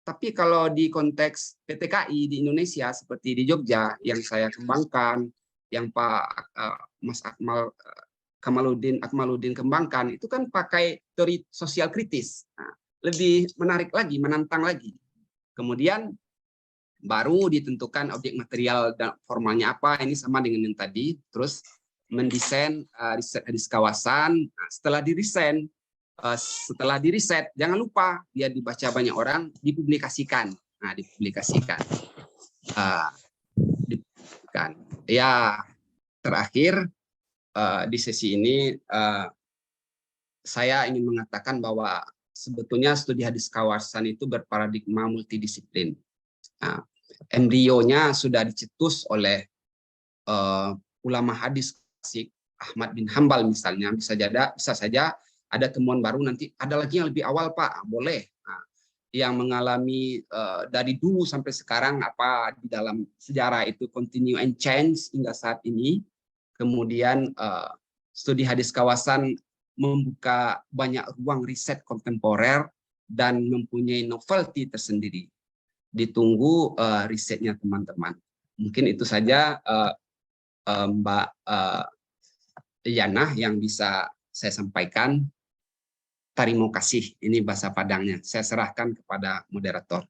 B: Tapi kalau di konteks PTKI di Indonesia seperti di Jogja yang saya kembangkan, yang Pak Mas Akmaluddin kembangkan, itu kan pakai teori sosial kritis. Nah, lebih menarik lagi, menantang lagi. Kemudian baru ditentukan objek material dan formalnya apa, ini sama dengan yang tadi. Terus mendesain riset kawasan. Nah, setelah diriset, jangan lupa dia dibaca banyak orang, dipublikasikan. Nah, dipublikasikan. Ya, terakhir di sesi ini saya ingin mengatakan bahwa sebetulnya studi hadis kawasan itu berparadigma multidisiplin. Nah, embrionya sudah dicetus oleh ulama hadis klasik Ahmad bin Hambal misalnya, bisa saja ada temuan baru nanti, ada lagi yang lebih awal Pak, boleh. Nah, yang mengalami dari dulu sampai sekarang apa di dalam sejarah itu continue and change hingga saat ini. Kemudian studi hadis kawasan membuka banyak ruang riset kontemporer dan mempunyai novelty tersendiri. Ditunggu risetnya teman-teman. Mungkin itu saja Mbak Yana yang bisa saya sampaikan. Terima kasih, ini bahasa Padangnya. Saya serahkan kepada moderator.